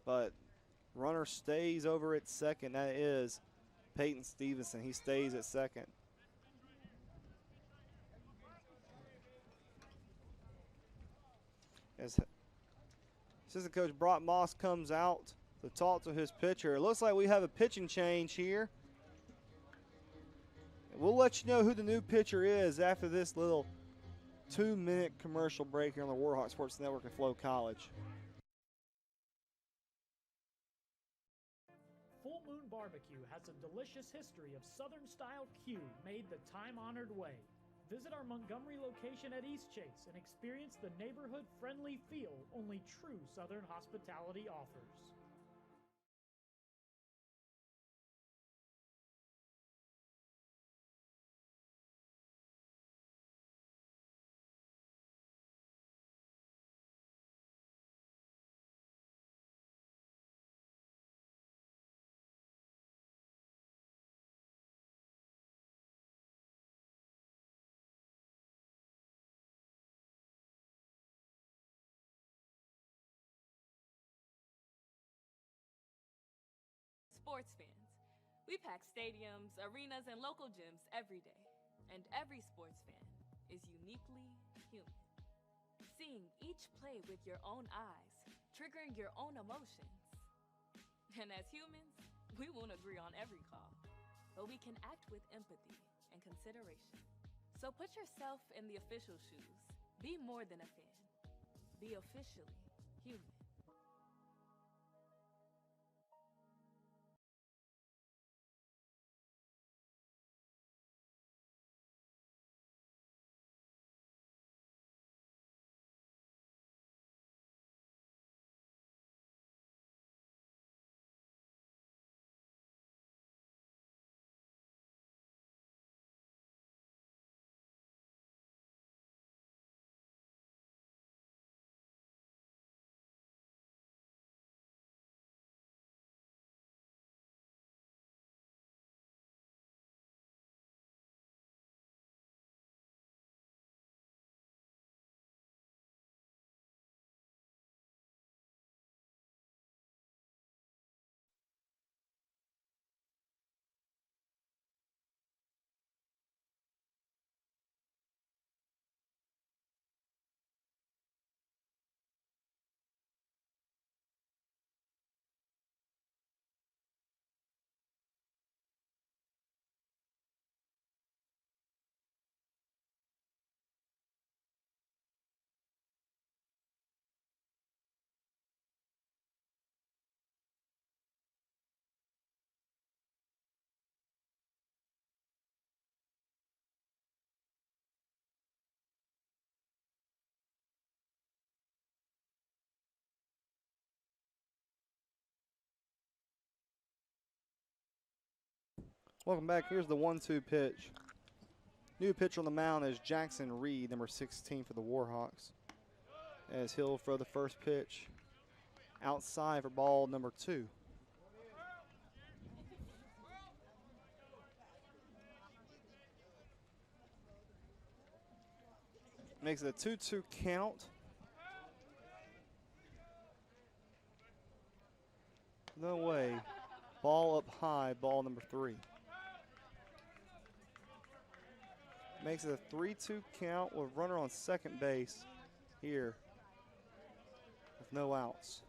but runner stays over at second. That is Peyton Stevenson. He stays at second. As assistant coach Brock Moss comes out to talk to his pitcher. It looks like we have a pitching change here. We'll let you know who the new pitcher is after this little 2-minute commercial break here on the Warhawk Sports Network at Flow College. Full Moon Barbecue has a delicious history of Southern-style Q made the time-honored way. Visit our Montgomery location at East Chase and experience the neighborhood-friendly feel only true Southern hospitality offers. Sports fans, we pack stadiums, arenas, and local gyms every day. And every sports fan is uniquely human. Seeing each play with your own eyes, triggering your own emotions. And as humans, we won't agree on every call, but we can act with empathy and consideration. So put yourself in the official shoes. Be more than a fan. Be officially human. Welcome back. Here's the 1-2 pitch. New pitcher on the mound is Jackson Reed, number 16 for the Warhawks. As he'll throw the first pitch outside for ball number 2. Makes it a 2-2 count. No way. Ball up high, ball number 3. Makes it a 3-2 count with runner on second base here with no outs.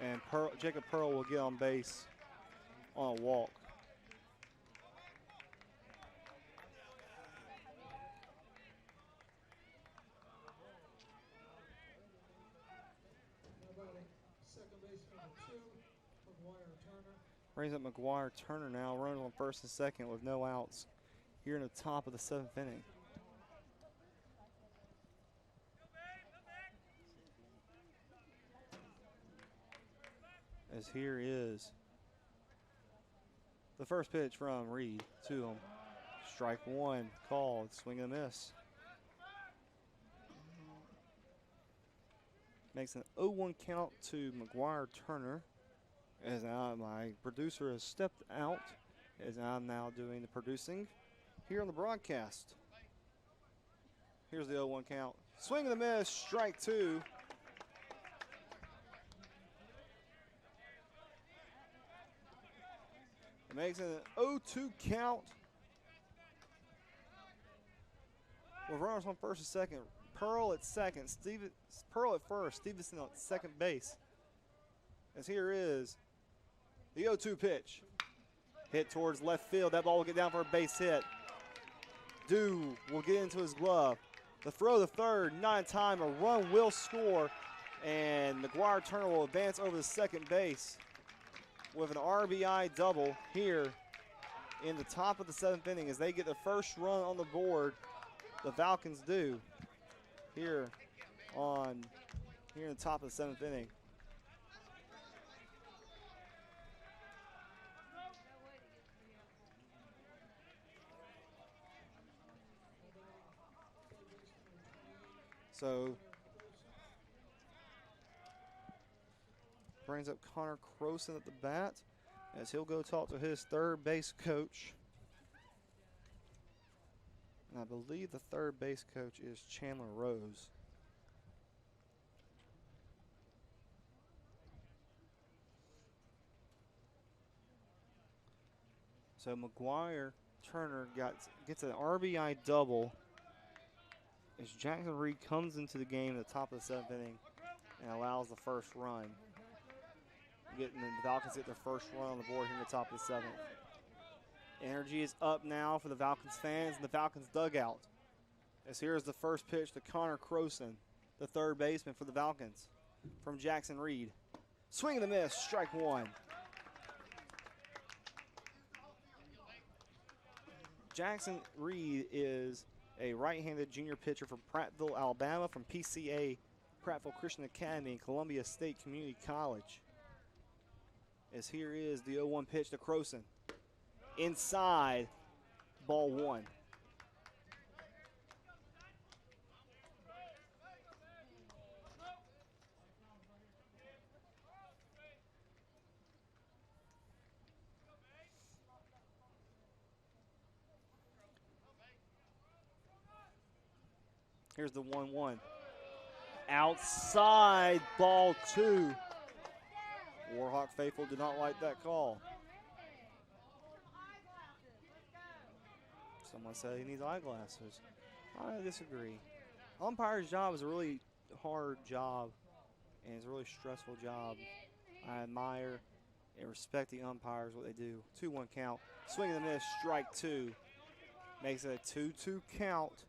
And Jacob Pearl will get on base on a walk. Brings up McGuire Turner now, runs on first and second with no outs here in the top of the 7th inning. As here is the first pitch from Reed to him. Strike 1 called, swing and a miss. Makes an 0-1 count to McGuire Turner. As now my producer has stepped out, as I'm now doing the producing here on the broadcast. Here's the 0-1 count. Swing and a miss, strike 2. It makes it an 0-2 count. With runners on first and second. Pearl at second, Pearl at first, Stevenson on second base. As here is the 0-2 pitch. Hit towards left field. That ball will get down for a base hit. Dew will get into his glove. The throw to third, not in time. A run will score, and McGuire Turner will advance over the second base with an RBI double here in the top of the 7th inning as they get the first run on the board. The Falcons do here in the top of the 7th inning. So brings up Connor Croson at the bat as he'll go talk to his third base coach. And I believe the third base coach is Chandler Rose. So McGuire Turner gets an RBI double as Jackson Reed comes into the game at the top of the 7th inning and allows the first run. The Falcons get their first run on the board here in the top of the 7th. Energy is up now for the Falcons fans and the Falcons dugout. As here's the first pitch to Connor Croson, the third baseman for the Falcons, from Jackson Reed. Swing and a miss, strike 1. Jackson Reed is a right-handed junior pitcher from Prattville, Alabama, from PCA Prattville Christian Academy and Columbia State Community College. As here is the 0-1 pitch to Croson. Inside, ball 1. Here's the 1-1. Outside, ball 2. Warhawk faithful did not like that call. Someone said he needs eyeglasses. I disagree. Umpire's job is a really hard job, and it's a really stressful job. I admire and respect the umpires, what they do. 2-1 count. Swing and a miss, strike 2. Makes it a 2-2 count.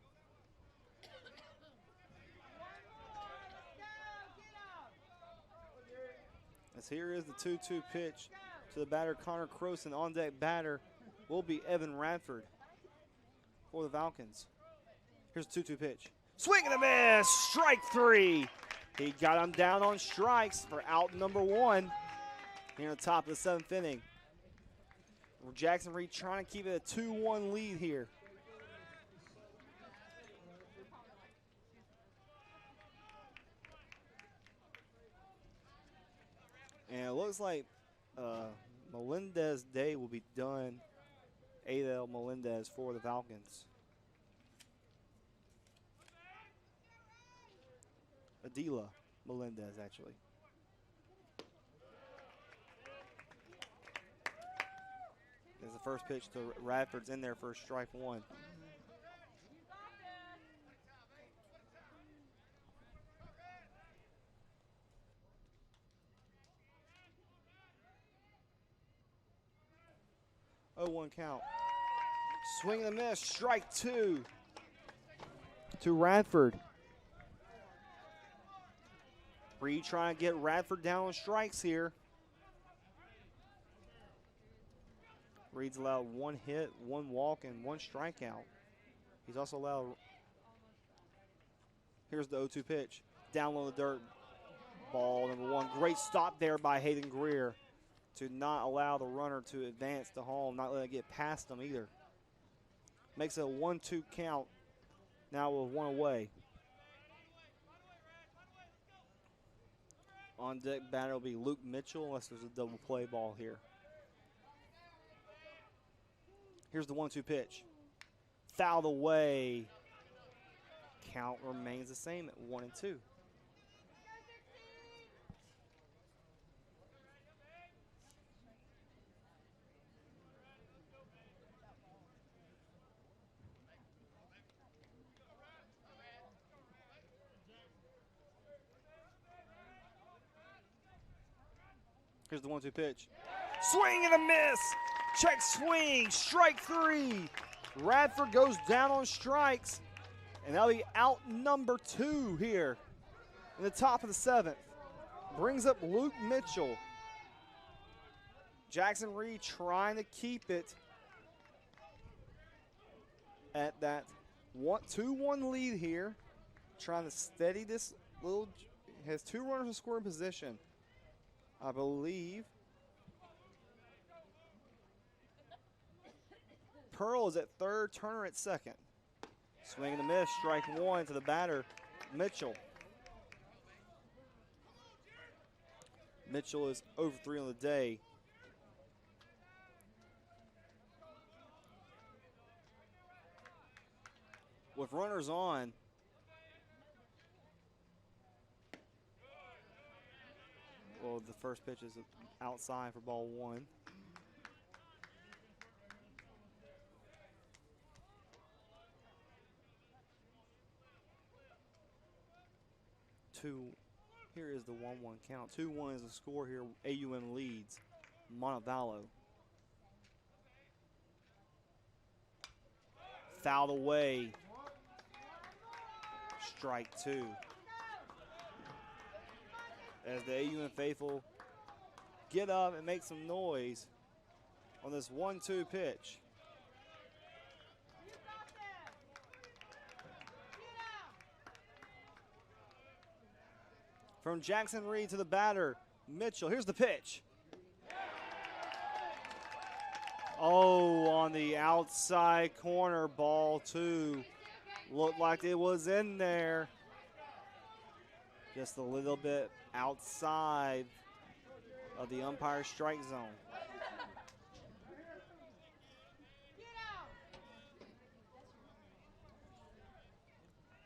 As here is the 2-2 pitch to the batter, Connor Croson. On deck batter will be Evan Radford for the Falcons. Here's the 2-2 pitch. Swing and a miss, strike 3. He got him down on strikes for out number 1 here on the top of the 7th inning. Jackson Reed trying to keep it a 2-1 lead here. And it looks like Melendez Day will be done. Adel Melendez for the Falcons. Adela Melendez, actually. There's the first pitch to Radford's in there for strike 1. Oh, 1 count. Swing and a miss, strike 2 to Radford. Reed trying to get Radford down on strikes here. Reed's allowed 1 hit, 1 walk, and 1 strikeout. He's also allowed. Here's the 0-2 pitch. Down on the dirt. Ball number 1. Great stop there by Hayden Greer to not allow the runner to advance to home, not let it get past them either. Makes it a 1-2 count now with 1 away. On deck batter will be Luke Mitchell unless there's a double play ball here. Here's the 1-2 pitch. Fouled away. Count remains the same at 1-2. Here's the 1-2 pitch. Swing and a miss. Check swing. Strike 3. Radford goes down on strikes. And that'll be out number 2 here in the top of the 7th. Brings up Luke Mitchell. Jackson Reed trying to keep it at that 2-1 lead here. Trying to steady this little. Has 2 runners in scoring position. I believe Pearl is at third, Turner at second. Swing and a miss, strike 1 to the batter, Mitchell. Mitchell is over 3 on the day. With runners on, well, the first pitch is outside for ball 1. Here is the 1-1 count. 2-1 is the score here. AUM leads Montevallo. Fouled away. Strike 2. As the AUM faithful get up and make some noise on this 1-2 pitch. From Jackson Reed to the batter, Mitchell. Here's the pitch. Oh, on the outside corner, ball 2. Looked like it was in there. Just a little bit outside of the umpire's strike zone.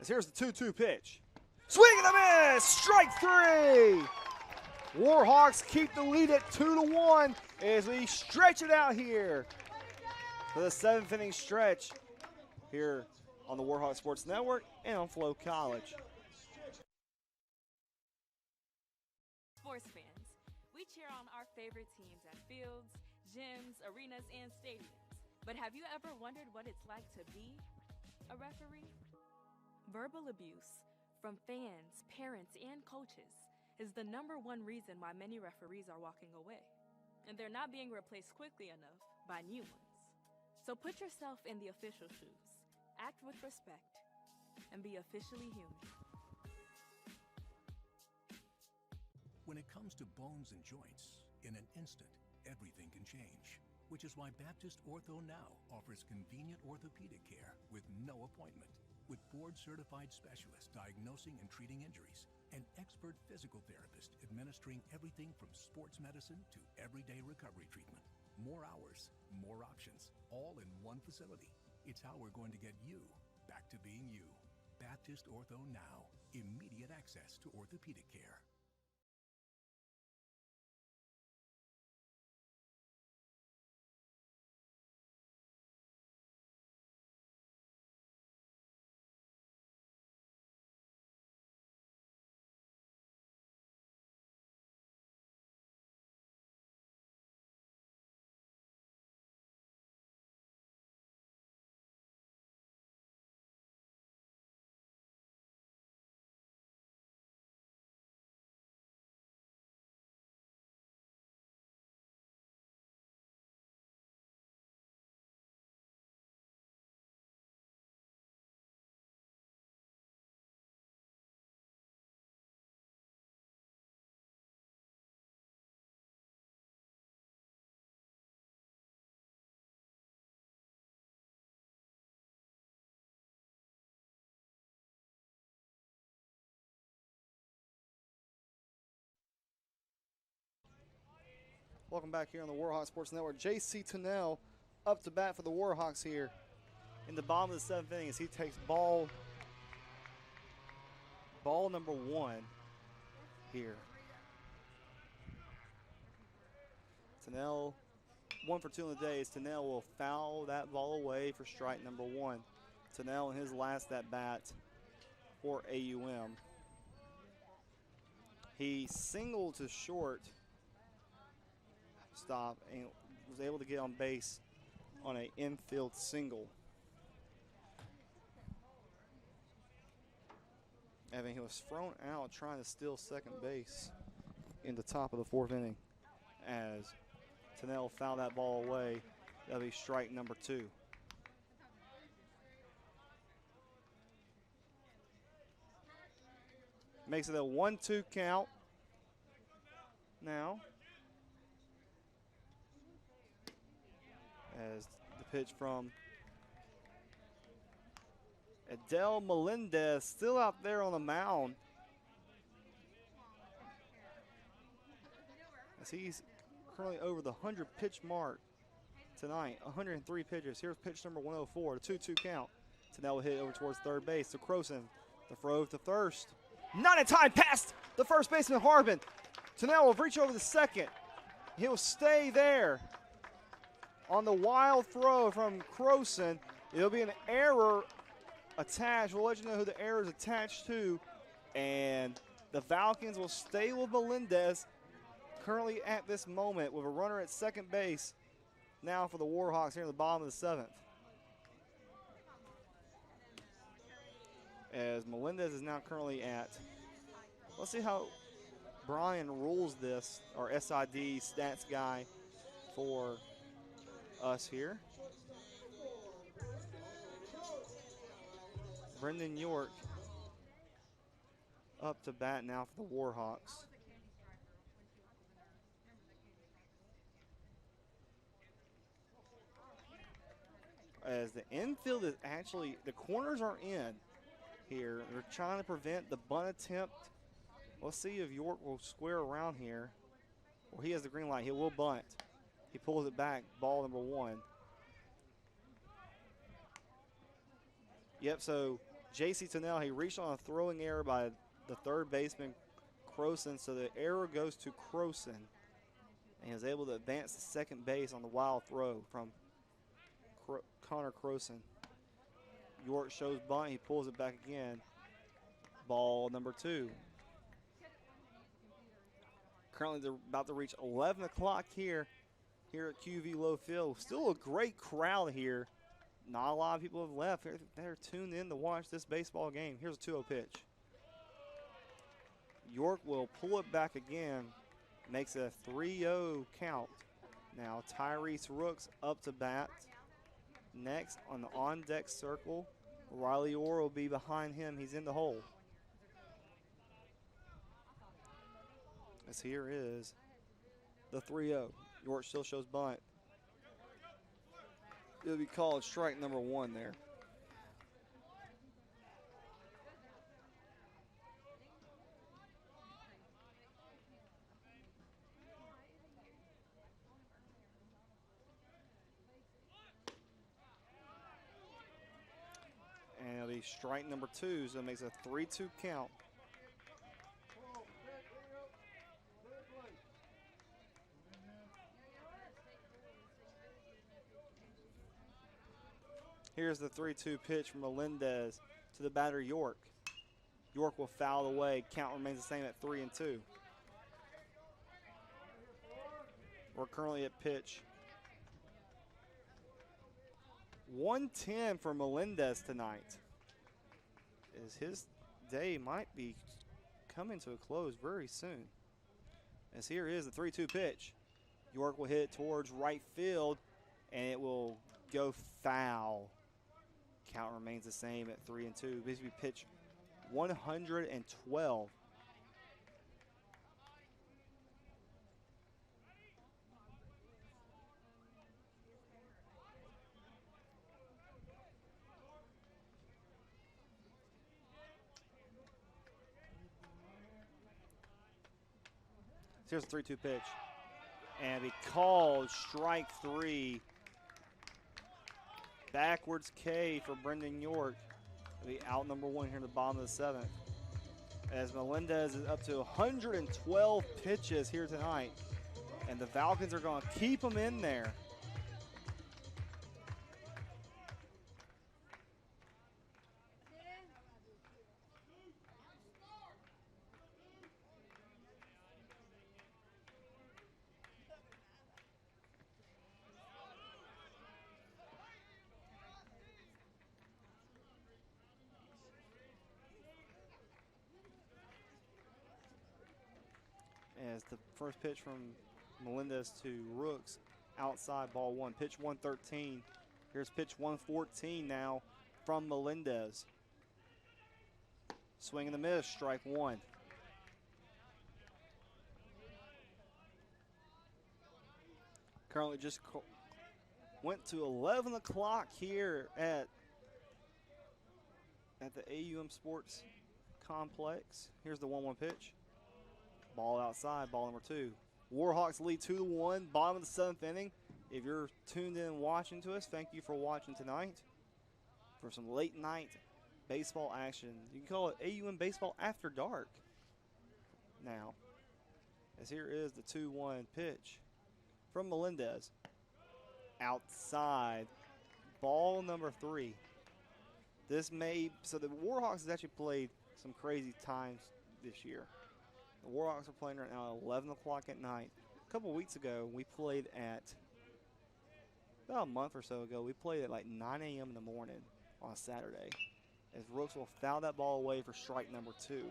As here's the 2-2 pitch. Swing and a miss, strike 3. Warhawks keep the lead at 2-1 as we stretch it out here for the 7th inning stretch here on the Warhawk Sports Network and on Flow College. Sports fans, we cheer on our favorite teams at fields, gyms, arenas, and stadiums. But have you ever wondered what it's like to be a referee? Verbal abuse from fans, parents, and coaches is the #1 reason why many referees are walking away. And they're not being replaced quickly enough by new ones. So put yourself in the official shoes, act with respect, and be officially human. When it comes to bones and joints, in an instant, everything can change. Which is why Baptist Ortho Now offers convenient orthopedic care with no appointment. With board-certified specialists diagnosing and treating injuries, and expert physical therapist administering everything from sports medicine to everyday recovery treatment. More hours, more options, all in one facility. It's how we're going to get you back to being you. Baptist Ortho Now. Immediate access to orthopedic care. Welcome back here on the Warhawk Sports Network. J.C. Tunnell up to bat for the Warhawks here in the bottom of the 7th inning as he takes ball number 1 here. Tunnell, 1 for 2 on the day as Tunnell will foul that ball away for strike number 1. Tunnell in his last at bat for AUM. He singled to short stop and was able to get on base on an infield single. And he was thrown out trying to steal second base in the top of the 4th inning as Tunnell fouled that ball away. That'll be strike number 2. Makes it a 1-2 count now. As the pitch from Adele Melendez still out there on the mound. As he's currently over the 100 pitch mark tonight. 103 pitches. Here's pitch number 104, the 2-2 count. Tunnell will hit over towards third base to Croson. The throw to first. Not in time, past the first baseman Harbin. Tunnell will reach over the second. He'll stay there. On the wild throw from Croson, it'll be an error attached. We'll let you know who the error is attached to. And The Falcons will stay with Melendez currently at this moment with a runner at second base now for the Warhawks here in the bottom of the 7th. As Melendez is now currently at, let's see how Brian rules this, our SID stats guy for us here. Brendan York up to bat now for the Warhawks. As the infield is actually, the corners are in here. They're trying to prevent the bunt attempt. Let's see if York will square around here. Well, he has the green light. He will bunt. He pulls it back, ball number 1. Yep, so J.C. Tennell, he reached on a throwing error by the third baseman, Croson, so the error goes to Croson. And he was able to advance to second base on the wild throw from Connor Croson. York shows bunt, he pulls it back again. Ball number 2. Currently they're about to reach 11 o'clock here at QV Low Field. Still a great crowd here. Not a lot of people have left. They're tuned in to watch this baseball game. Here's a 2-0 pitch. York will pull it back again. Makes a 3-0 count. Now Tyrese Rooks up to bat. Next on the on-deck circle, Riley Orr will be behind him. He's in the hole. As here is the 3-0. York still shows bunt. It'll be called strike number 1 there. And it'll be strike number 2, so it makes a 3-2 count. Here's the 3-2 pitch from Melendez to the batter York. York will foul away. Count remains the same at 3-2. We're currently at pitch 110 for Melendez tonight. As his day might be coming to a close very soon. As here is the 3-2 pitch. York will hit it towards right field, and it will go foul. Count remains the same at 3-2. Basically pitch 112. Here's the 3-2 pitch. And he called strike 3. Backwards K for Brendan York. It'll be out number 1 here in the bottom of the 7th. As Melendez is up to 112 pitches here tonight. And the Falcons are going to keep him in there. As the first pitch from Melendez to Rooks, outside, ball 1. Pitch 113. Here's pitch 114 now from Melendez. Swing and a miss, strike 1. Currently just went to 11 o'clock here at the AUM Sports Complex. Here's the 1-1 pitch. Ball outside, ball number 2. Warhawks lead 2-1, bottom of the 7th inning. If you're tuned in watching to us, thank you for watching tonight. For some late night baseball action. You can call it AUM Baseball After Dark now. As here is the 2-1 pitch from Melendez. Outside, ball number 3. So the Warhawks has actually played some crazy times this year. The Warhawks are playing right now at 11 o'clock at night. A couple weeks ago, we played at, about a month or so ago, we played at like 9 a.m. in the morning on a Saturday, as Rooksville fouled that ball away for strike number 2.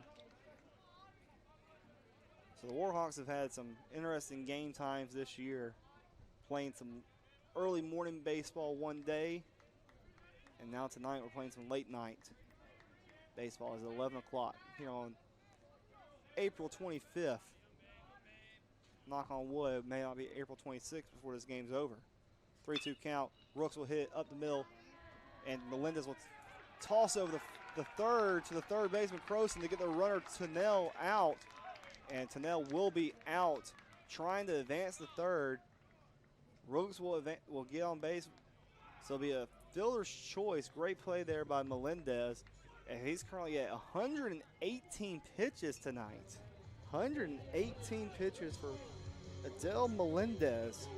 So the Warhawks have had some interesting game times this year, playing some early morning baseball one day, and now tonight we're playing some late night baseball. It's 11 o'clock here on April 25th. Knock on wood, it may not be April 26th before this game's over. 3-2 count. Rooks will hit up the middle, and Melendez will toss over the third to the third baseman Croson to get the runner Tennell out, and Tennell will be out, trying to advance the third. Rooks will get on base, so it'll be a fielder's choice. Great play there by Melendez, and he's currently at 118 pitches tonight. 118 pitches for Adele Melendez.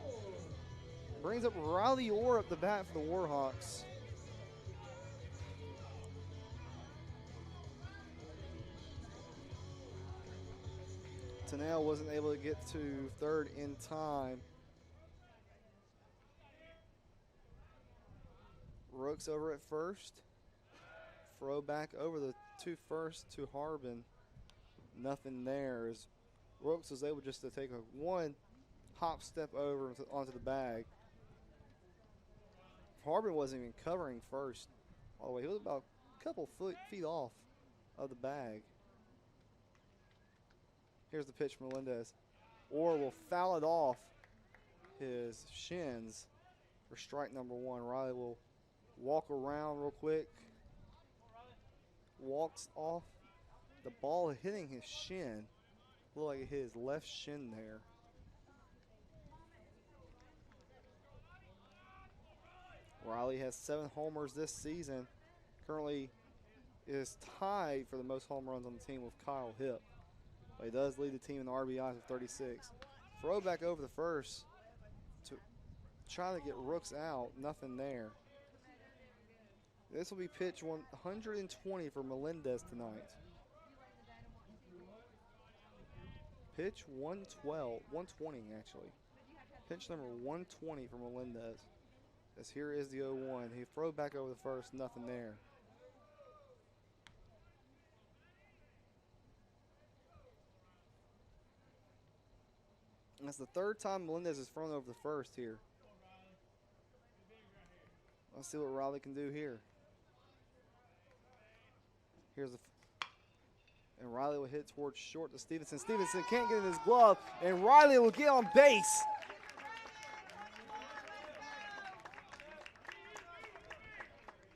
Brings up Riley Orr up the bat for the Warhawks. Tennell wasn't able to get to third in time. Rooks over at first. Throw back over the to first to Harbin. Nothing there as Rooks was able just to take a one hop step over onto the bag. Harbin wasn't even covering first all the way. He was about a couple feet off of the bag. Here's the pitch from Melendez. Orr will foul it off his shins for strike number 1. Riley will walk around real quick. Walks off. The ball hitting his shin. Looked like it hit his left shin there. Riley has 7 homers this season. Currently is tied for the most home runs on the team with Kyle Hipp. But he does lead the team in the RBIs with 36. Throw back over the first to try to get Rooks out. Nothing there. This will be pitch 120 for Melendez tonight. Pitch 120 actually. Pitch number 120 for Melendez. As here is the 0-1. He throw back over the first, nothing there. And that's the third time Melendez has thrown over the first here. Let's see what Riley can do here. And Riley will hit towards short to Stevenson. Stevenson can't get in his glove, and Riley will get on base.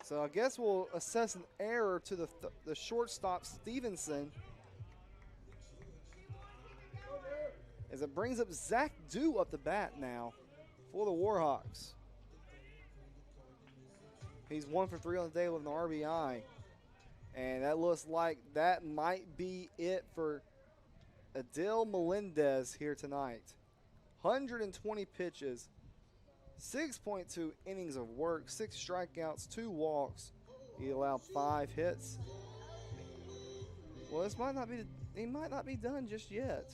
So I guess we'll assess an error to the shortstop, Stevenson, as it brings up Zach Dew up the bat now for the Warhawks. He's 1 for 3 on the day with an RBI. And that looks like that might be it for Adele Melendez here tonight. 120 pitches, 6.2 innings of work, 6 strikeouts, 2 walks. He allowed 5 hits. Well, this might not be. He might not be done just yet.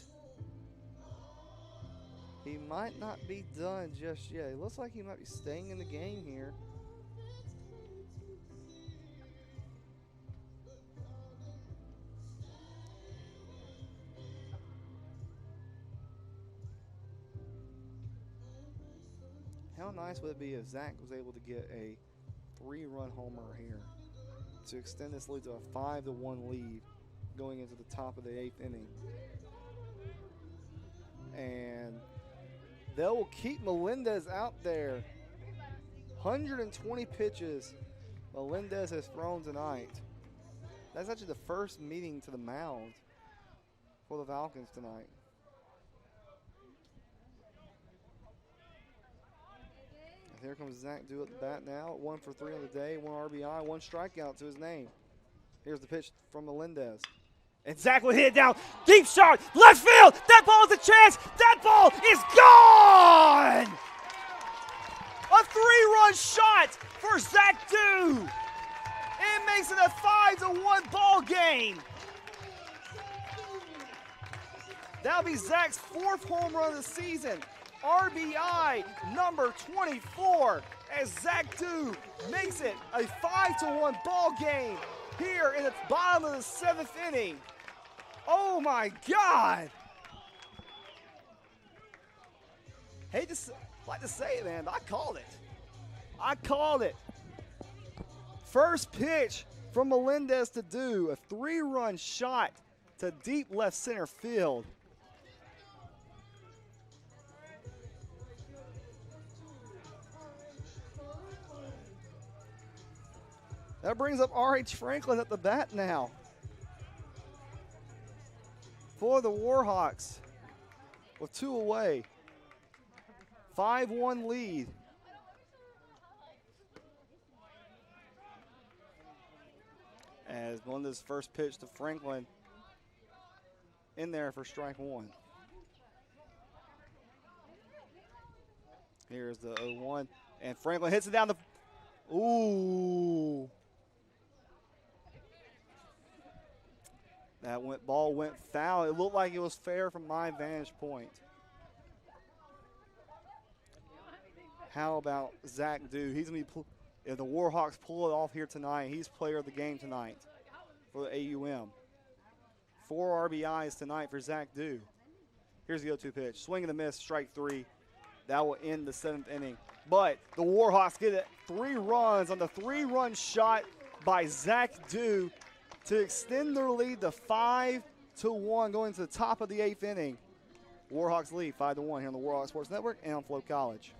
He might not be done just yet. It looks like he might be staying in the game here. How nice would it be if Zach was able to get a 3-run homer here to extend this lead to a 5-1 lead going into the top of the 8th inning. And they will keep Melendez out there. 120 pitches Melendez has thrown tonight. That's actually the first meeting to the mound for the Falcons tonight. Here comes Zach Dew at the bat now. 1 for 3 on the day, 1 RBI, 1 strikeout to his name. Here's the pitch from Melendez. And Zach will hit it down. Deep shot, left field. That ball is a chance. That ball is gone. A 3-run shot for Zach Dew. It makes it a 5-1 ball game. That'll be Zach's 4th home run of the season. RBI number 24 as Zach Dew makes it a 5-1 ball game here in the bottom of the 7th inning. Oh my God! Hate to like to say it, man, but I called it. I called it. First pitch from Melendez to Dew, a 3-run shot to deep left center field. That brings up R.H. Franklin at the bat now for the Warhawks with 2 away. 5-1 lead. As Melinda's first pitch to Franklin in there for strike 1. Here's the 0-1, and Franklin hits it down the. Ooh. That ball went foul. It looked like it was fair from my vantage point. How about Zach Dew? He's going to be, if the Warhawks pull it off here tonight, he's player of the game tonight for the AUM. 4 RBIs tonight for Zach Dew. Here's the 0-2 pitch. Swing and a miss, strike 3. That will end the 7th inning. But the Warhawks get it 3 runs on the 3-run shot by Zach Dew to extend their lead to 5-1 going to the top of the 8th inning. Warhawks lead 5-1 here on the Warhawks Sports Network and on Flow College.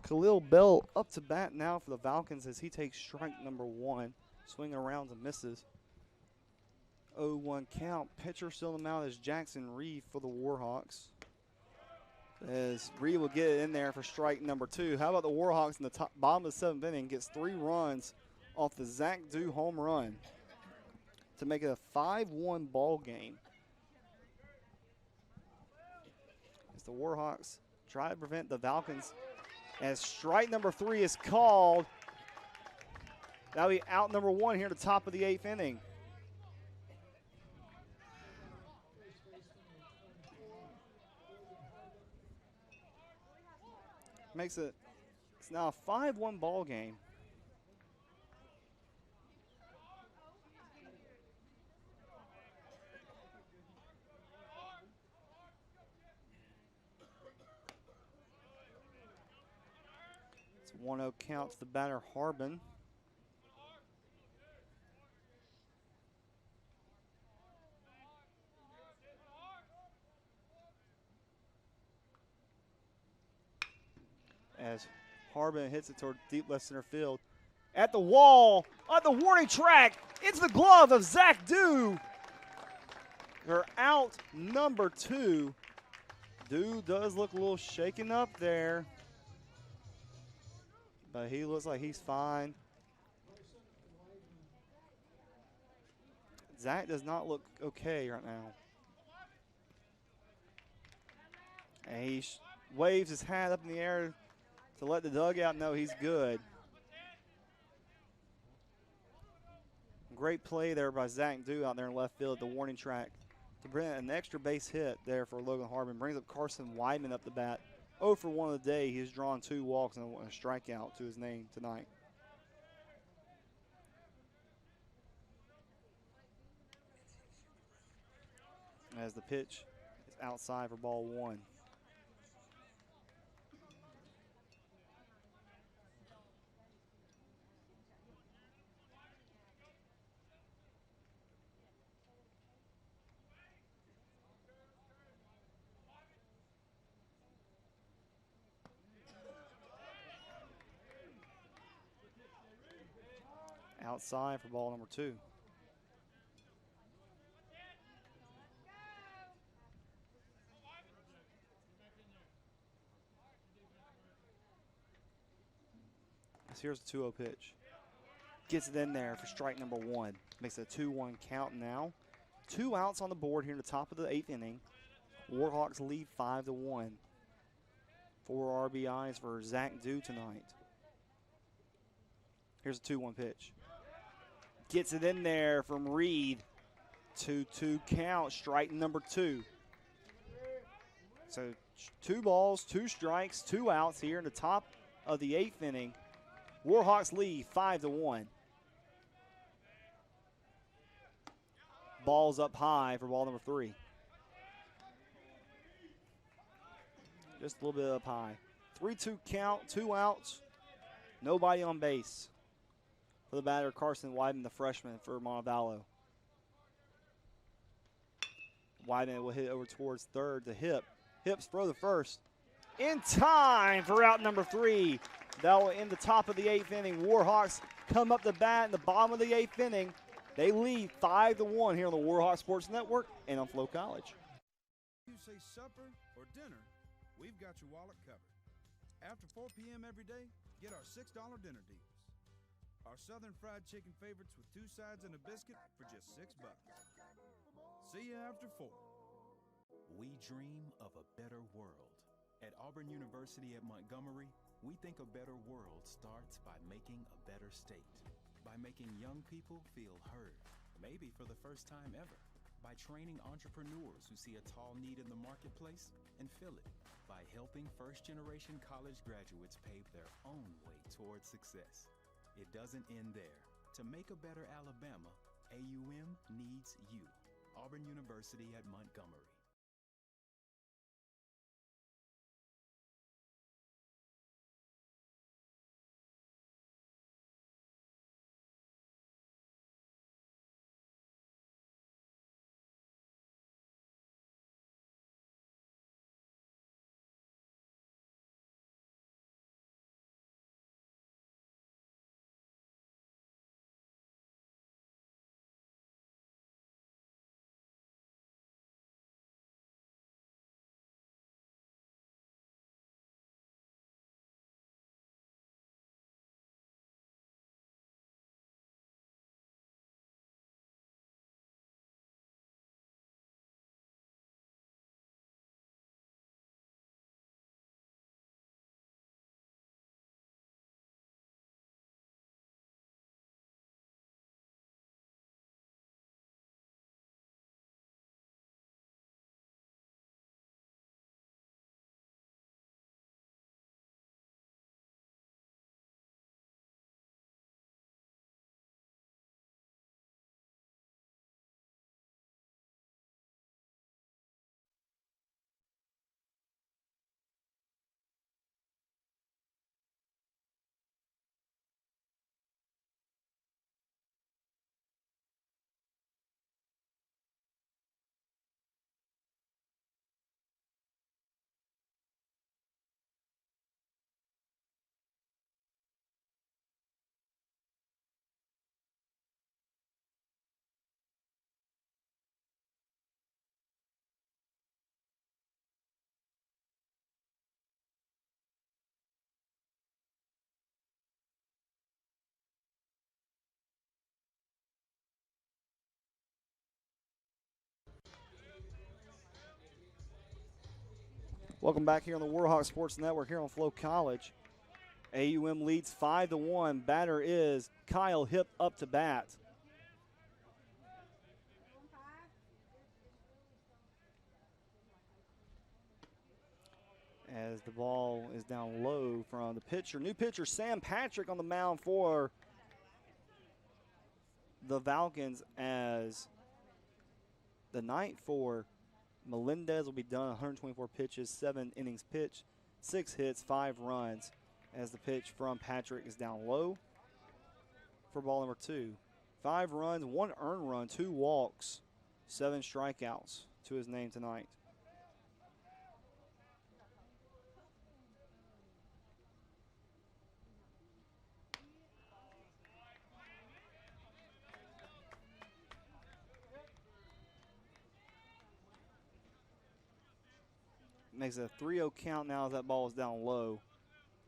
Khalil Bell up to bat now for the Falcons as he takes strike number 1. Swinging around and misses. 0-1 count. Pitcher still in the mound is Jackson Reed for the Warhawks. As Reed will get it in there for strike number 2. How about the Warhawks in the bottom of the 7th inning? Gets 3 runs off the Zach Dew home run to make it a 5-1 ball game. As the Warhawks try to prevent the Falcons. As strike number 3 is called. That'll be out number 1 here at the top of the 8th inning. Makes it, it's now a 5-1 ball game. It's 1-0 count to the batter Harbin. as Harbin hits it toward deep left center field. At the wall, on the warning track, it's the glove of Zach Dew. They're out number 2. Dew does look a little shaken up there, but he looks like he's fine. Zach does not look okay right now. And he waves his hat up in the air to let the dugout know he's good. Great play there by Zach Dew out there in left field at the warning track to bring an extra base hit there for Logan Harbin. Brings up Carson Weidman up the bat. 0 for 1 of the day. He's drawn 2 walks and a strikeout to his name tonight. As the pitch is outside for ball 1. Outside for ball number 2. Here's the 2-0 pitch. Gets it in there for strike number 1. Makes it a 2-1 count now. 2 outs on the board here in the top of the 8th inning. Warhawks lead 5-1. 4 RBIs for Zach Dew tonight. Here's a 2-1 pitch. Gets it in there from Reed. 2-2 count, strike number 2. So 2 balls, 2 strikes, 2 outs here in the top of the 8th inning. Warhawks lead 5-1. Ball's up high for ball number 3. Just a little bit up high. 3-2 count, 2 outs, nobody on base for the batter, Carson Weidman, the freshman for Montevallo. Weidman will hit over towards third to Hip. Hips throw the first. In time for out number 3. That will end the top of the 8th inning. Warhawks come up the bat in the bottom of the 8th inning. They lead 5-1 here on the Warhawk Sports Network and on Flow College. You say supper or dinner, we've got your wallet covered. After 4 p.m. every day, get our $6 dinner deals. Our southern fried chicken favorites with 2 sides and a biscuit for just $6. See you after 4. We dream of a better world. At Auburn University at Montgomery, we think a better world starts by making a better state. By making young people feel heard, maybe for the first time ever. By training entrepreneurs who see a tall need in the marketplace and fill it. By helping first-generation college graduates pave their own way towards success. It doesn't end there. To make a better Alabama, AUM needs you. Auburn University at Montgomery. Welcome back here on the Warhawk Sports Network here on Flow College. AUM leads 5-1. Batter is Kyle Hip up to bat. As the ball is down low from the pitcher. New pitcher Sam Patrick on the mound for the Falcons, as the night for Melendez will be done. 124 pitches, 7 innings pitched, 6 hits, 5 runs, as the pitch from Patrick is down low for ball number 2. 5 runs, 1 earned run, 2 walks, 7 strikeouts to his name tonight. Makes it a 3-0 count now as that ball is down low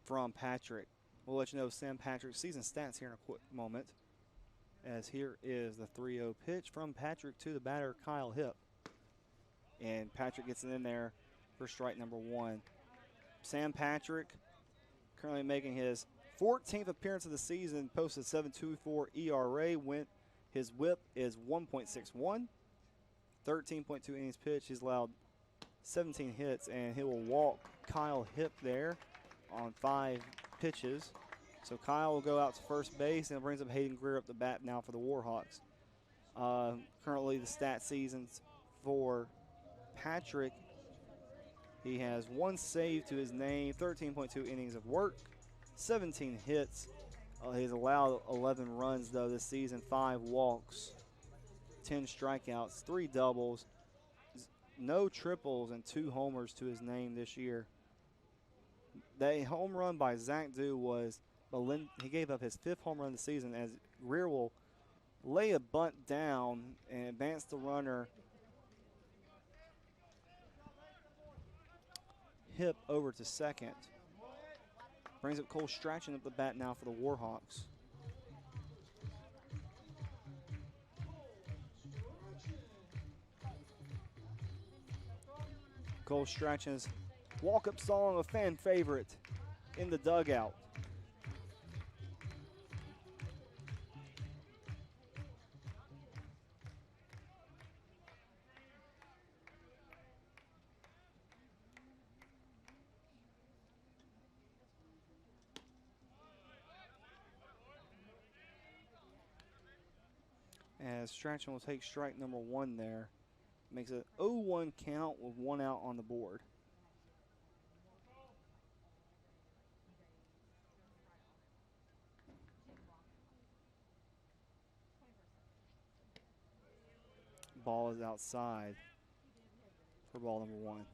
from Patrick. We'll let you know Sam Patrick's season stats here in a quick moment, as here is the 3-0 pitch from Patrick to the batter, Kyle Hip. And Patrick gets it in there for strike number 1. Sam Patrick currently making his 14th appearance of the season, posted 7.24 ERA. His whip is 1.61, 13.2 innings pitched. He's allowed 17 hits, and he will walk Kyle Hip there on 5 pitches. So Kyle will go out to first base, and it brings up Hayden Greer up the bat now for the Warhawks. Currently the stat seasons for Patrick, he has 1 save to his name, 13.2 innings of work, 17 hits. He's allowed 11 runs though this season, 5 walks, 10 strikeouts, 3 doubles, no triples, and 2 homers to his name this year. That home run by Zach Dew was, he gave up his 5th home run of the season, as Greer will lay a bunt down and advance the runner Hip over to second. Brings up Cole Strachan up the bat now for the Warhawks. Cole Strachan's walk-up song, a fan favorite in the dugout. As Strachan will take strike number 1 there. Makes it 0-1 count with 1 out on the board. Ball is outside for ball number 1.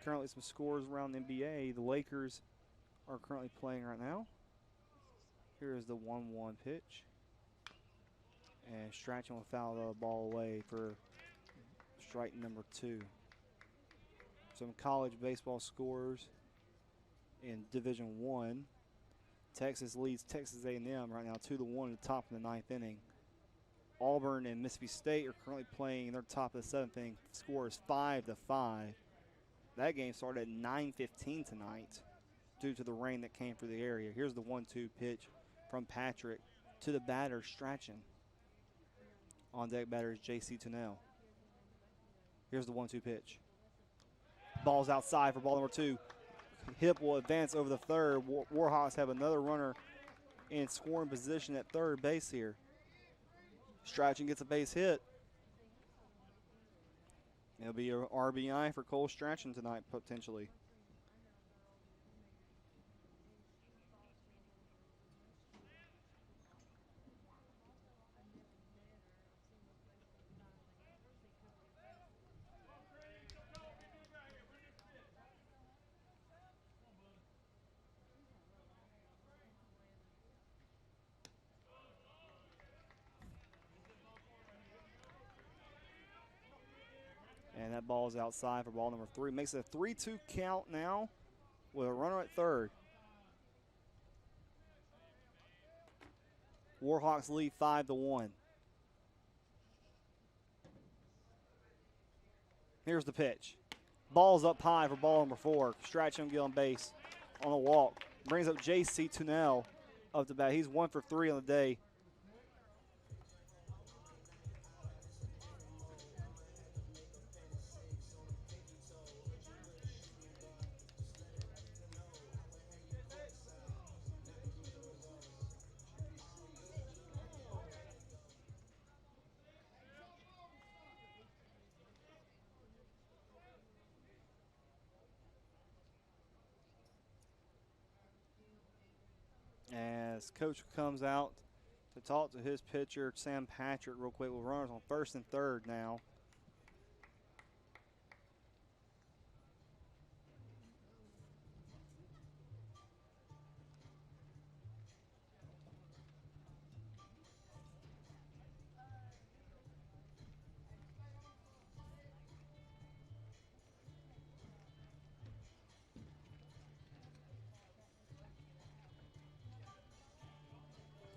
Currently some scores around the NBA. The Lakers are currently playing right now. Here is the 1-1 pitch. And Strachan will foul the ball away for strike number 2. Some college baseball scores in Division I. Texas leads Texas A&M right now 2-1 at the top of the 9th inning. Auburn and Mississippi State are currently playing in their top of the 7th inning. Score is 5-5. That game started at 9:15 tonight due to the rain that came through the area. Here's the 1-2 pitch from Patrick to the batter, Strachan. On deck batter is J.C. Tunnell. Here's the 1-2 pitch. Ball's outside for ball number 2. Hip will advance over the third. Warhawks have another runner in scoring position at third base here. Strachan gets a base hit. It'll be an RBI for Cole Strachan tonight, potentially. And that ball is outside for ball number 3. Makes it a 3-2 count now with a runner at third. Warhawks lead 5-1. Here's the pitch. Ball's up high for ball number 4. Strachan on base on the walk. Brings up J.C. Tunnell up to bat. He's 1 for 3 on the day. As coach comes out to talk to his pitcher, Sam Patrick, real quick, with runners on first and third now.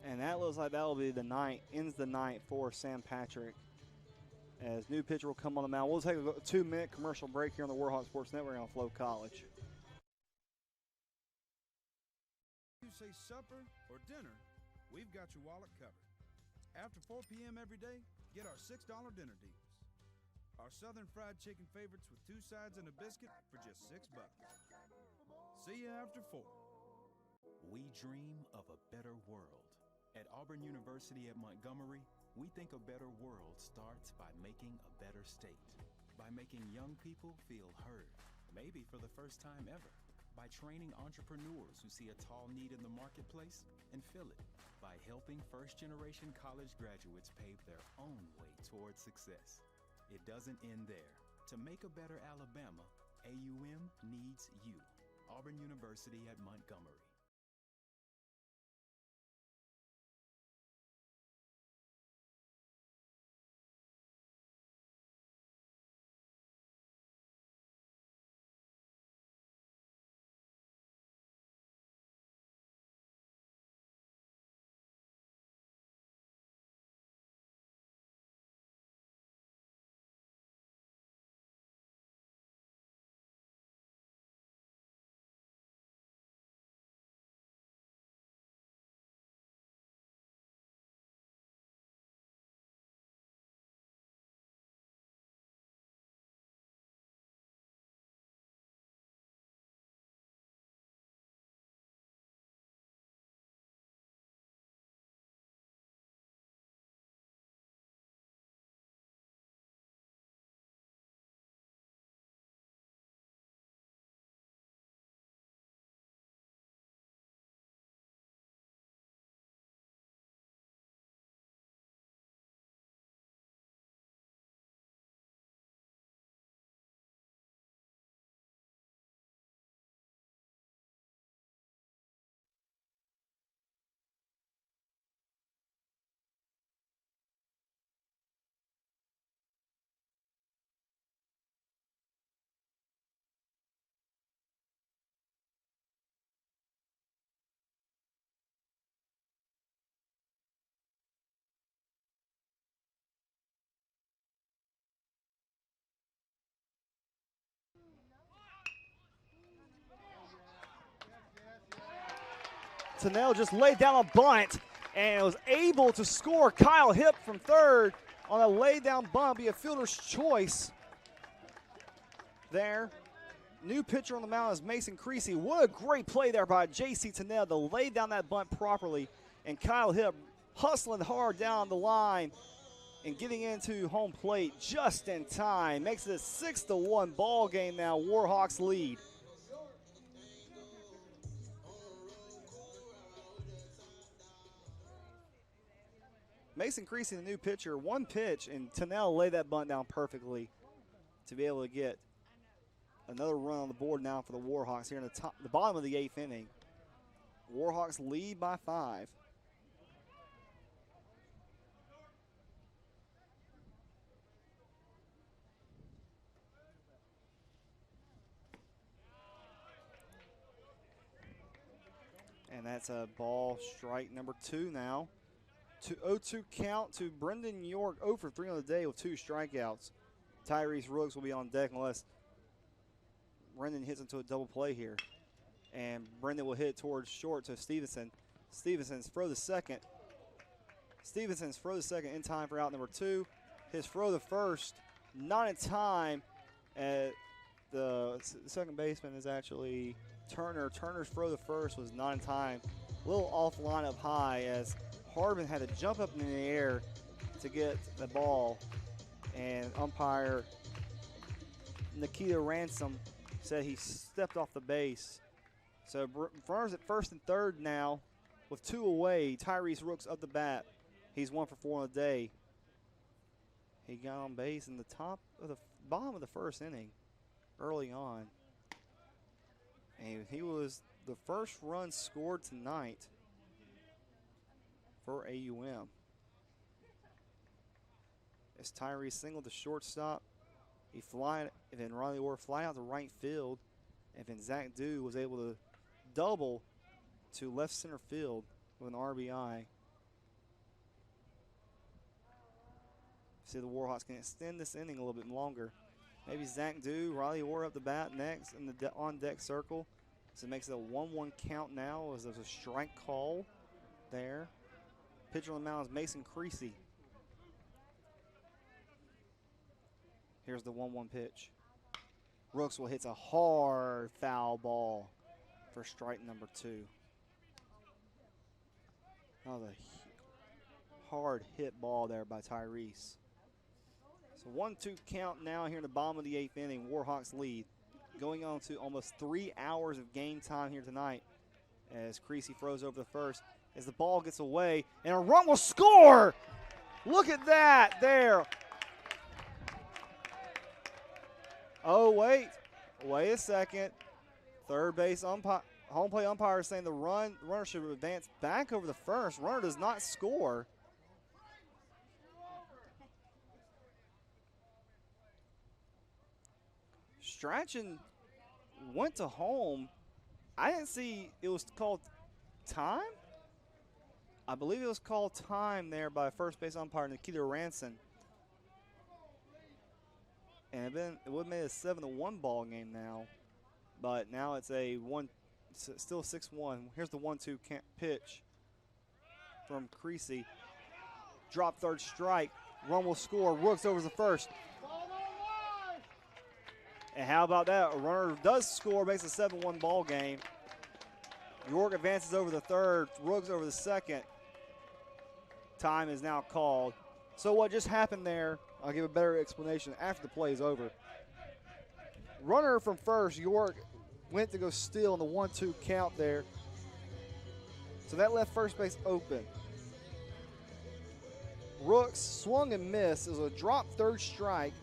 And that looks like that will be the night, ends the night for Sam Patrick. As new pitcher will come on the mound. We'll take a 2-minute commercial break here on the Warhawk Sports Network on Flow College. You say supper or dinner, we've got your wallet covered. After 4 p.m. every day, get our $6 dinner deals. Our southern fried chicken favorites with 2 sides and a biscuit for just $6. See you after 4. We dream of a better world. At Auburn University at Montgomery, we think a better world starts by making a better state. By making young people feel heard, maybe for the first time ever. By training entrepreneurs who see a tall need in the marketplace and fill it. By helping first-generation college graduates pave their own way towards success. It doesn't end there. To make a better Alabama, AUM needs you. Auburn University at Montgomery. Tunnell just laid down a bunt and was able to score. Kyle Hipp from third on a laid down bunt, be a fielder's choice there. New pitcher on the mound is Mason Creasy. What a great play there by J.C. Tunnell to lay down that bunt properly. And Kyle Hipp hustling hard down the line and getting into home plate just in time. Makes it a 6-1 ball game now. Warhawks lead. Mason Creasy, the new pitcher, one pitch, and Tunnell laid that bunt down perfectly to be able to get another run on the board now for the Warhawks here in the bottom of the 8th inning. Warhawks lead by 5. And that's a ball, strike number 2 now. 0-2 count to Brendan York, 0 for 3 on the day with 2 strikeouts. Tyrese Rooks will be on deck unless Brendan hits into a double play here. And Brendan will hit towards short to Stevenson. Stevenson's throw the second. Stevenson's throw the second in time for out number 2. His throw the first, not in time. The second baseman is actually Turner. Turner's throw the first was not in time. A little off line up high as Harbin had to jump up in the air to get the ball. And umpire Nikita Ransom said he stepped off the base. So runners at first and third now with 2 away. Tyrese Rooks up the bat. He's 1 for 4 on the day. He got on base in the bottom of the first inning early on. And he was the first run scored tonight for AUM. As Tyrese singled to shortstop, he flied, and then Riley Orr fly out to right field, and then Zach Dew was able to double to left center field with an RBI. See, the Warhawks can extend this inning a little bit longer. Maybe Zach Dew, Riley Orr up the bat next in the on-deck circle. So it makes it a 1-1 count now as there's a strike call there. Pitcher on the mound is Mason Creasy. Here's the 1-1 pitch. Rooks will hit a hard foul ball for strike number 2. That was a hard hit ball there by Tyrese. So 1-2 count now here in the bottom of the 8th inning. Warhawks lead. Going on to almost 3 hours of game time here tonight as Creasy throws over the first. As the ball gets away, and a run will score! Look at that there. Oh, wait a second. Third base umpire, home plate umpire is saying the runner should advance back over the first. Runner does not score. Strachan went to home. I didn't see it was called time. I believe it was called time there by first base umpire Nikita Ranson. And it would have made a 7-1 ball game now. But now it's still 6-1. Here's the 1-2 pitch from Creasy. Drop third strike. Run will score. Rooks over the first. And how about that? A runner does score, makes a 7-1 ball game. York advances over the third. Rooks over the second. Time is now called. So what just happened there, I'll give a better explanation after the play is over. Runner from first, York, went to go steal in the 1-2 count there. So that left first base open. Rooks swung and missed. It was a drop third strike.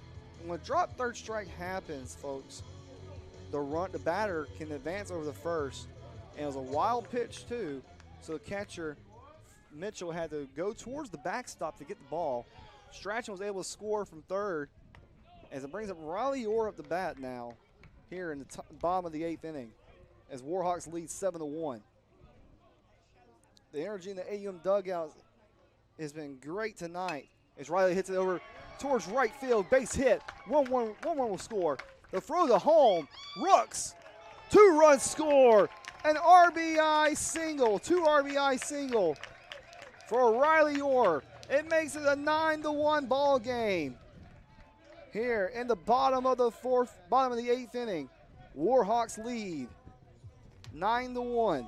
And when a drop third strike happens, folks, the batter can advance over the first. And it was a wild pitch too. So the catcher, Mitchell, had to go towards the backstop to get the ball. Strachan was able to score from third as it brings up Riley Orr up the bat now here in the bottom of the 8th inning as Warhawks lead 7-1. The energy in the AUM dugout has been great tonight as Riley hits it over towards right field, base hit. 1-1 will score. The throw to home, Rooks, 2-run score, an RBI single, 2 RBI single for Riley Orr. It makes it a 9-1 ball game here in the bottom of the 8th inning. Warhawks lead 9-1.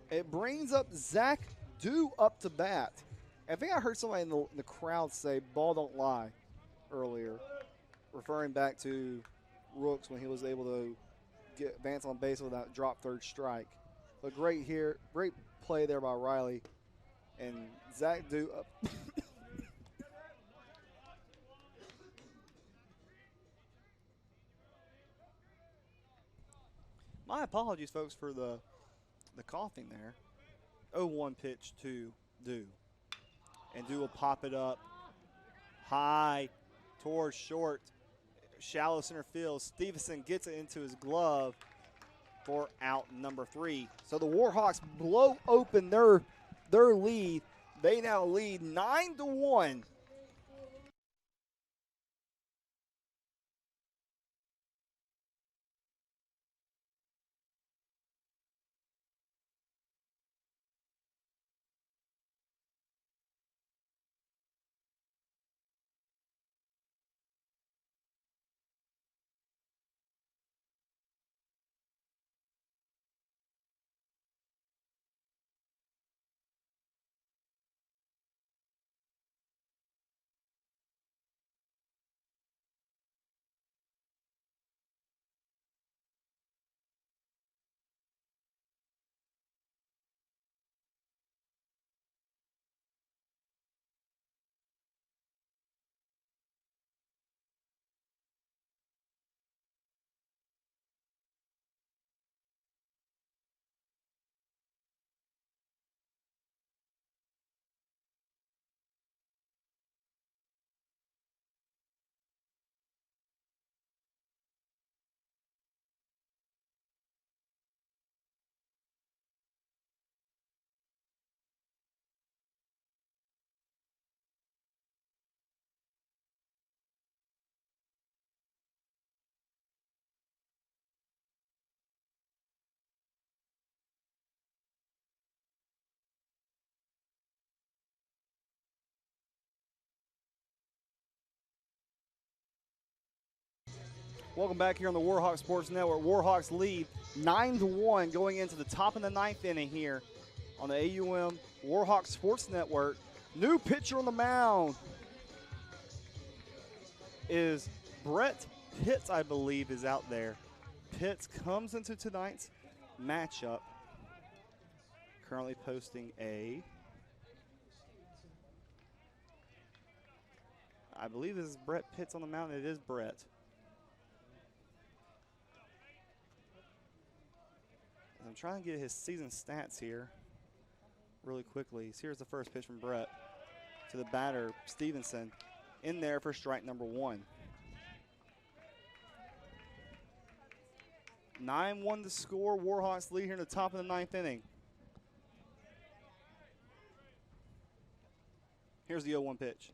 It brings up Zach Dew up to bat. I think I heard somebody in the crowd say "ball don't lie" earlier, referring back to Rooks when he was able to advance on base without drop third strike. But great play there by Riley. And Zach Dew up. My apologies, folks, for the coughing there. 0-1 pitch to Dew. And Dew will pop it up high towards short. shallow center field. Stevenson gets it into his glove for out number 3. So the Warhawks blow open their lead. They now lead 9-1. Welcome back here on the Warhawks Sports Network. Warhawks lead 9-1 going into the top of the 9th inning here on the AUM Warhawks Sports Network. New pitcher on the mound is Brett Pitts, I believe, is out there. Pitts comes into tonight's matchup, currently posting I believe this is Brett Pitts on the mound. It is Brett. I'm trying to get his season stats here really quickly. So here's the first pitch from Brett to the batter, Stevenson, in there for strike number 1. 9-1 to score. Warhawks lead here in the top of the 9th inning. Here's the 0-1 pitch.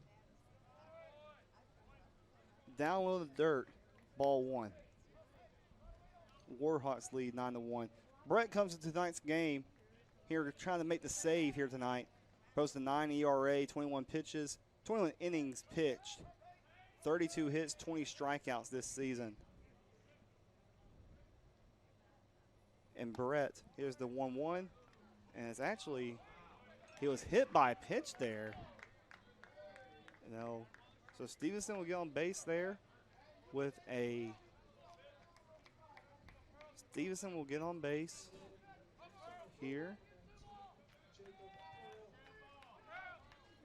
Down low in the dirt, ball 1. Warhawks lead 9-1. Brett comes into tonight's game here trying to make the save here tonight. Posts a 9 ERA, 21 pitches, 21 innings pitched, 32 hits, 20 strikeouts this season. And Brett, here's the 1-1, and it's actually, he was hit by a pitch there. So Stevenson will get on base there with a Stevenson will get on base here.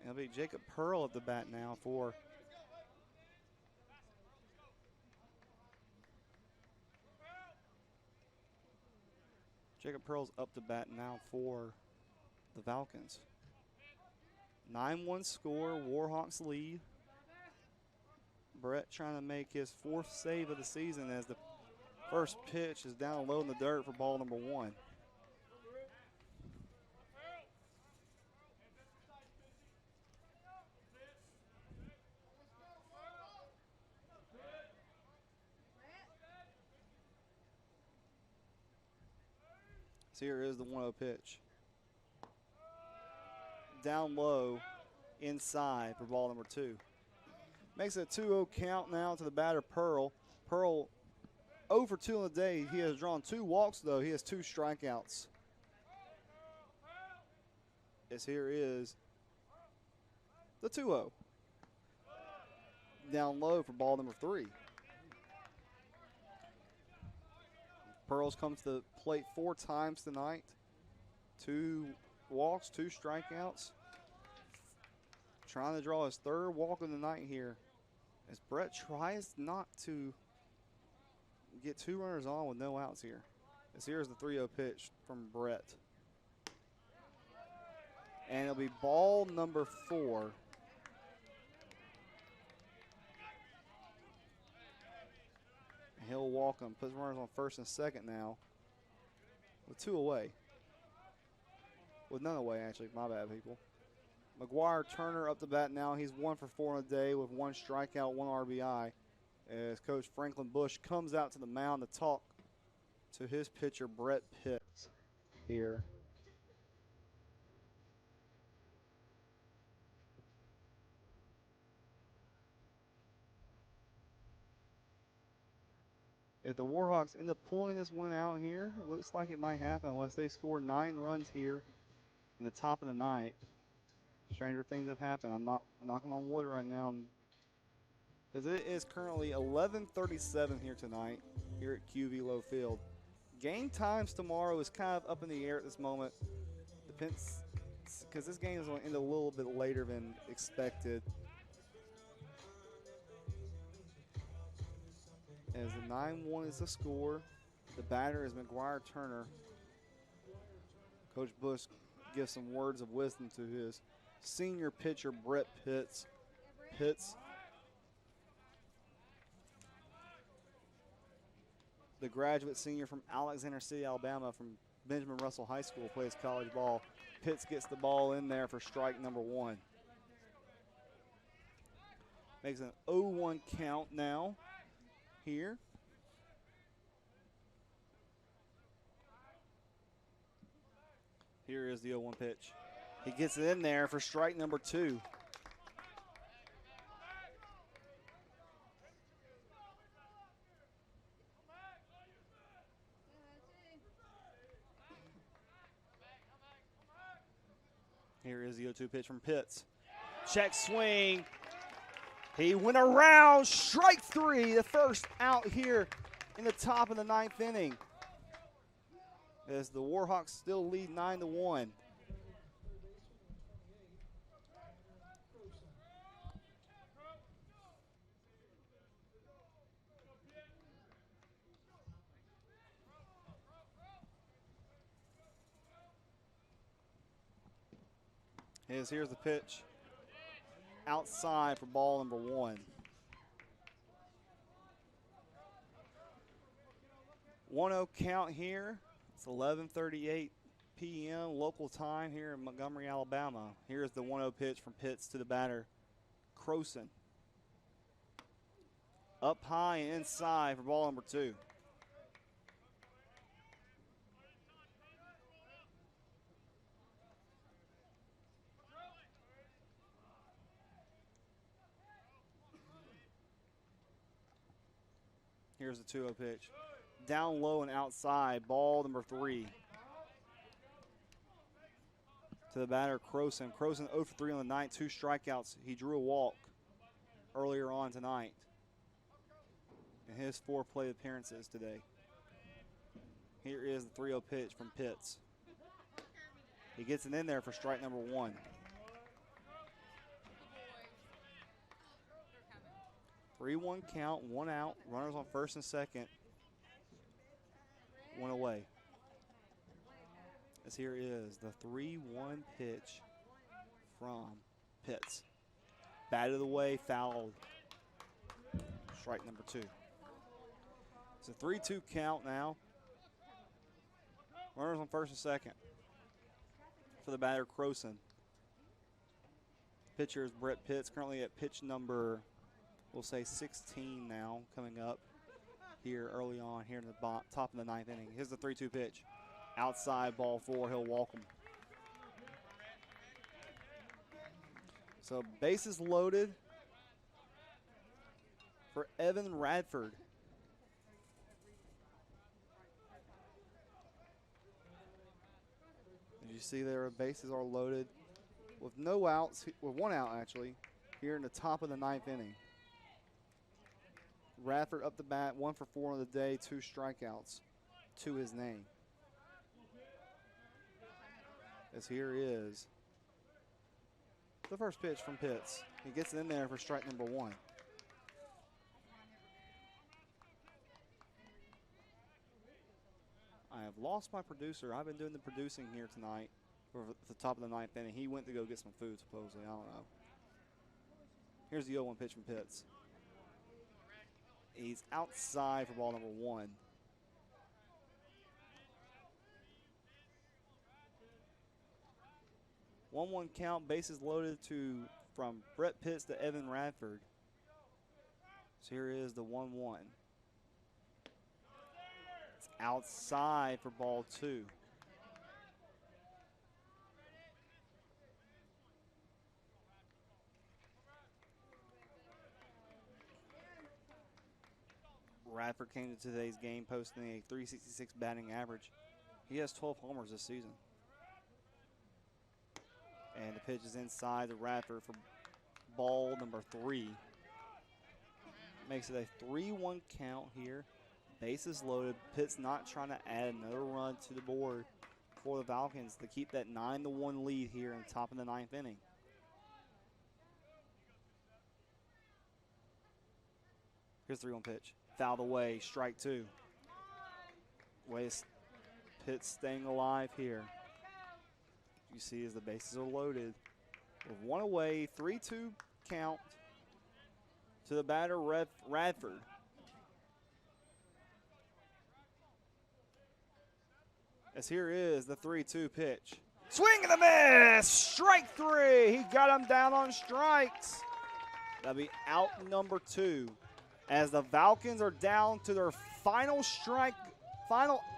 It'll be Jacob Pearl at the bat now for Jacob Pearl's up to bat now for the Falcons. 9-1 score, Warhawks lead. Brett trying to make his 4th save of the season as the first pitch is down low in the dirt for ball number 1. So here is the 1-0 pitch. Down low, inside for ball number 2. Makes it a 2-0 count now to the batter, Pearl. Pearl 0 for 2 on the day. He has drawn 2 walks, though. He has 2 strikeouts. As here is the 2-0. Down low for ball number 3. Pearl's come to the plate 4 times tonight. 2 walks, 2 strikeouts. Trying to draw his 3rd walk of the night here as Brett tries not to get 2 runners on with no outs here. As here's the 3-0 pitch from Brett. And it'll be ball number 4. walk him. Puts runners on first and second now with 2 away. With none away, actually. My bad, people. McGuire Turner up the bat now. He's 1 for 4 on the day with 1 strikeout, 1 RBI. As Coach Franklin Bush comes out to the mound to talk to his pitcher, Brett Pitts, here. If the Warhawks end up pulling this one out here, it looks like it might happen unless they score 9 runs here in the top of the ninth. Stranger things have happened. I'm not knocking on wood right now. Because it is currently 11:37 here tonight, here at QV Low Field. Game times tomorrow is kind of up in the air at this moment. Depends, because this game is going to end a little bit later than expected. As the 9-1 is the score, the batter is McGuire Turner. Coach Bush gives some words of wisdom to his senior pitcher, Brett Pitts. The graduate senior from Alexander City, Alabama, from Benjamin Russell High School, plays college ball. Pitts gets the ball in there for strike number 1. Makes an 0-1 count now here. Here is the 0-1 pitch. He gets it in there for strike number 2. Here is the 0-2 pitch from Pitts. Check swing. He went around. Strike 3, the first out here in the top of the 9th inning. As the Warhawks still lead 9-1. Here's the pitch. Outside for ball number 1. 1-0 count here. It's 11:38 p.m. local time here in Montgomery, Alabama. Here's the 1-0 pitch from Pitts to the batter, Croson. Up high and inside for ball number 2. Here's the 2-0 pitch. Down low and outside, ball number 3. To the batter, Croson. Croson 0 for 3 on the night, 2 strikeouts. He drew a walk earlier on tonight in his 4 plate appearances today. Here is the 3-0 pitch from Pitts. He gets it in there for strike number 1. Three 3-1 count, 1 out, runners on first and second. 1 away. As here is the 3-1 pitch from Pitts. Batted away, fouled. Strike number 2. It's a 3-2 count now. Runners on first and second. For the batter, Croson. Pitcher is Brett Pitts, currently at pitch number, we'll say 16 now, coming up here early on here in the top of the 9th inning. Here's the 3-2 pitch. Outside, ball 4, he'll walk him. So bases loaded for Evan Radford. As you see there, bases are loaded with no outs, with 1 out actually, here in the top of the 9th inning. Radford up the bat, 1 for 4 on the day, 2 strikeouts to his name. As here is the first pitch from Pitts. He gets it in there for strike number 1. I have lost my producer. I've been doing the producing here tonight for the top of the 9th inning. He went to go get some food, supposedly. I don't know. Here's the 0-1 pitch from Pitts. He's outside for ball number 1. One count, bases loaded from Brett Pitts to Evan Radford. So here is the 1-1. It's outside for ball 2. Radford came to today's game posting a .366 batting average. He has 12 homers this season. And the pitch is inside to Radford for ball number 3. Makes it a 3-1 count here. Bases loaded. Pitt's not trying to add another run to the board for the Falcons to keep that 9-1 lead here in the top of the 9th inning. Here's the 3-1 pitch. Fouled away, strike 2. Pitt's staying alive here. You see as the bases are loaded. With 1 away, 3-2 count to the batter, Radford. As here is the 3-2 pitch. Swing and a miss! Strike 3! He got him down on strikes. That'll be out number 2. As the Falcons are down to their final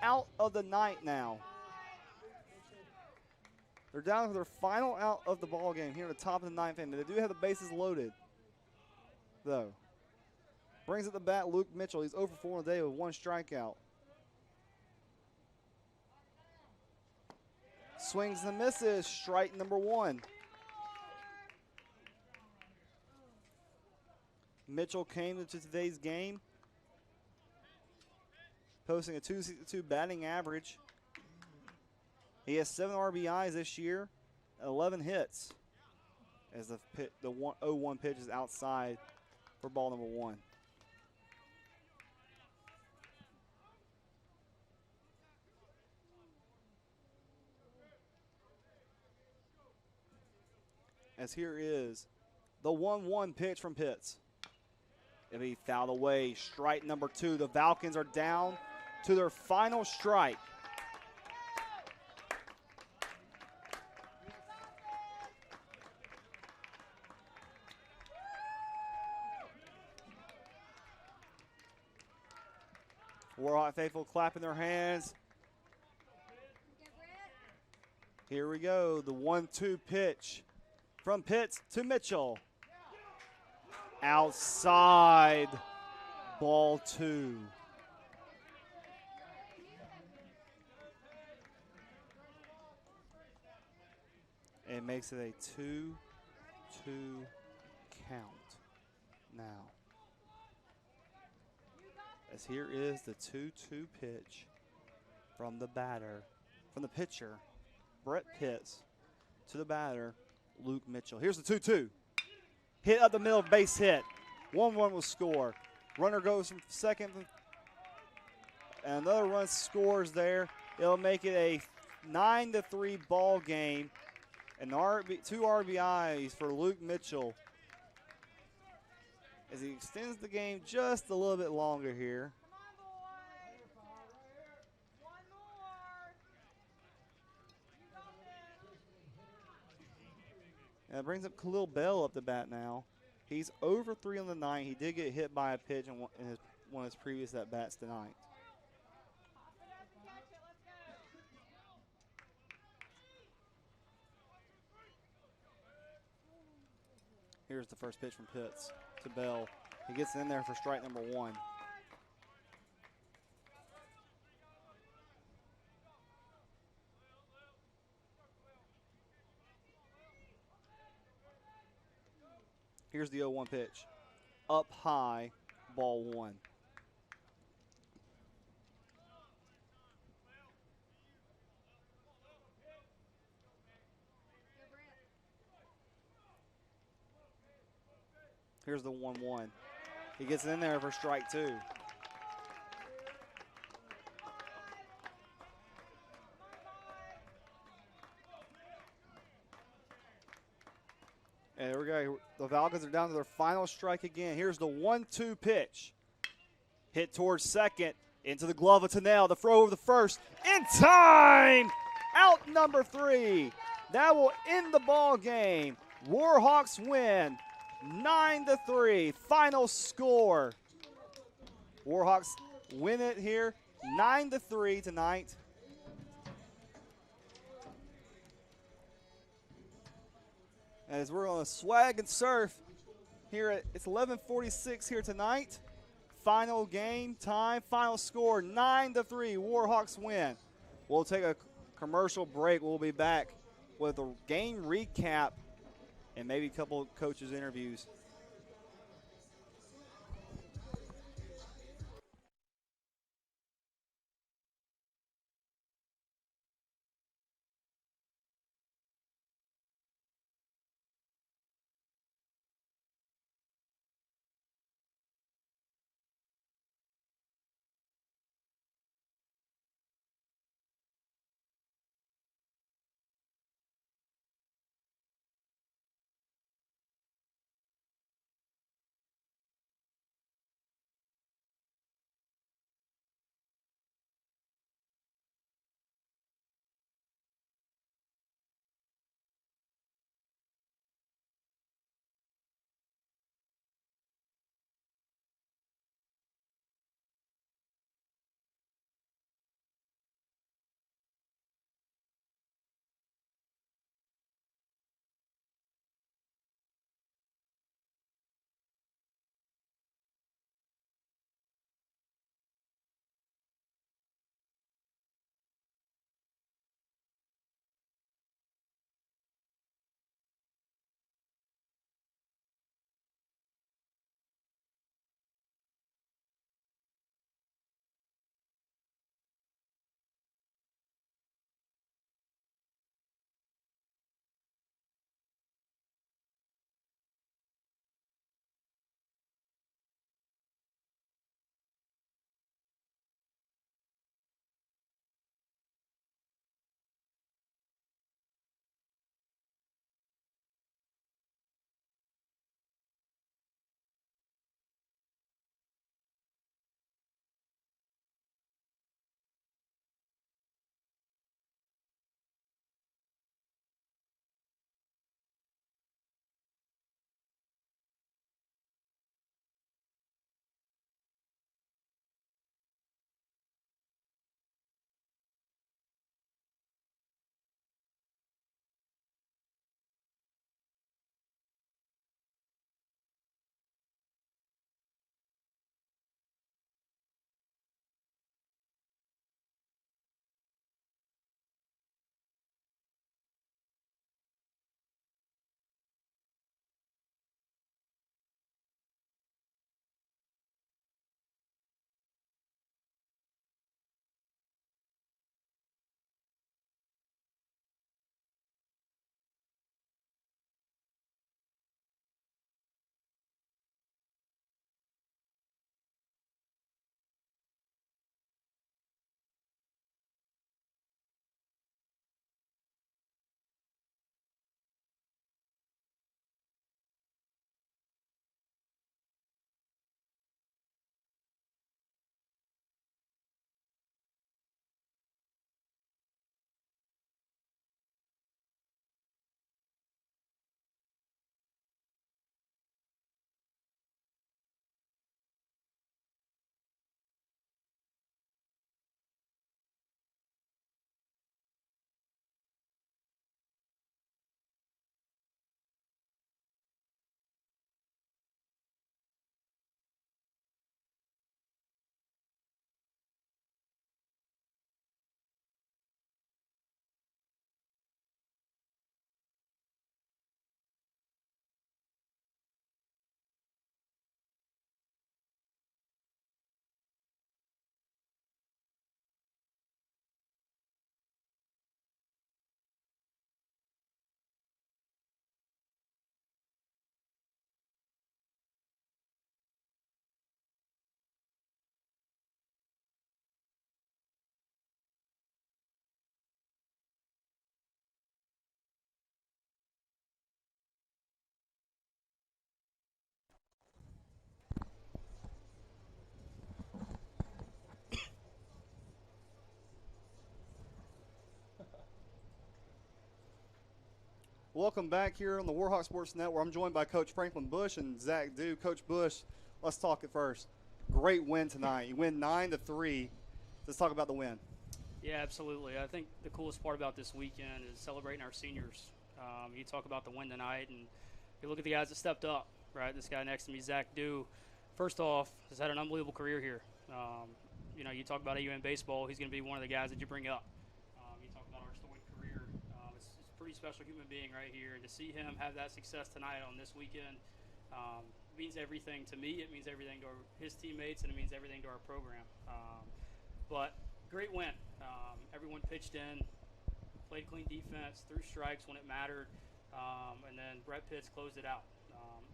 out of the night now. They're down to their final out of the ball game here at the top of the 9th inning. They do have the bases loaded, though. Brings at the bat Luke Mitchell. He's 0 for 4 on the day with 1 strikeout. Swings and misses. Strike number 1. Mitchell came into today's game posting a .262 batting average. He has 7 RBIs this year, 11 hits, as the 0-1 pitch is outside for ball number 1. As here is the 1-1 pitch from Pitts. It'll be fouled away. Strike number 2. The Falcons are down to their final strike. Warhawk faithful clapping their hands. Here we go. The 1-2 pitch from Pitts to Mitchell. Outside, ball 2. It makes it a 2-2 count now. As here is the 2-2 pitch from the pitcher, Brett Pitts, to the batter, Luke Mitchell. Here's the 2-2. Hit up the middle, base hit. 1-1 will score. Runner goes from second. And another run scores there. It'll make it a 9-3 ball game. And 2 RBIs for Luke Mitchell as he extends the game just a little bit longer here. And it brings up Khalil Bell up the bat now. He's over 3 on the night. He did get hit by a pitch in one of his previous at-bats tonight. Here's the first pitch from Pitts to Bell. He gets in there for strike number 1. Here's the 0-1 pitch. Up high, ball 1. Here's the 1-1. He gets in there for strike 2. And there we go. The Falcons are down to their final strike again. Here's the 1-2 pitch. Hit towards second. Into the glove of Tennell. The throw over the first. In time! Out number 3. That will end the ball game. Warhawks win 9-3. Final score. Warhawks win it here 9-3 tonight. As we're on a swag and surf here it's 11:46 here tonight. Final game time, final score 9-3. Warhawks win. We'll take a commercial break. We'll be back with a game recap and maybe a couple of coaches' interviews. Welcome back here on the Warhawk Sports Network. I'm joined by Coach Franklin Bush and Zach Dew. Coach Bush, let's talk it first. Great win tonight. You win 9-3. Let's talk about the win. Yeah, absolutely. I think the coolest part about this weekend is celebrating our seniors. You talk about the win tonight, and you look at the guys that stepped up, right? This guy next to me, Zach Dew, first off, has had an unbelievable career here. You talk about AUM baseball, he's going to be one of the guys that you bring up. You talk about our storied career. It's a pretty special human being right here, and to see him have that success tonight on this weekend means everything to me. It means everything to his teammates, and it means everything to our program. But great win. Everyone pitched in, played clean defense, threw strikes when it mattered, and then Brett Pitts closed it out.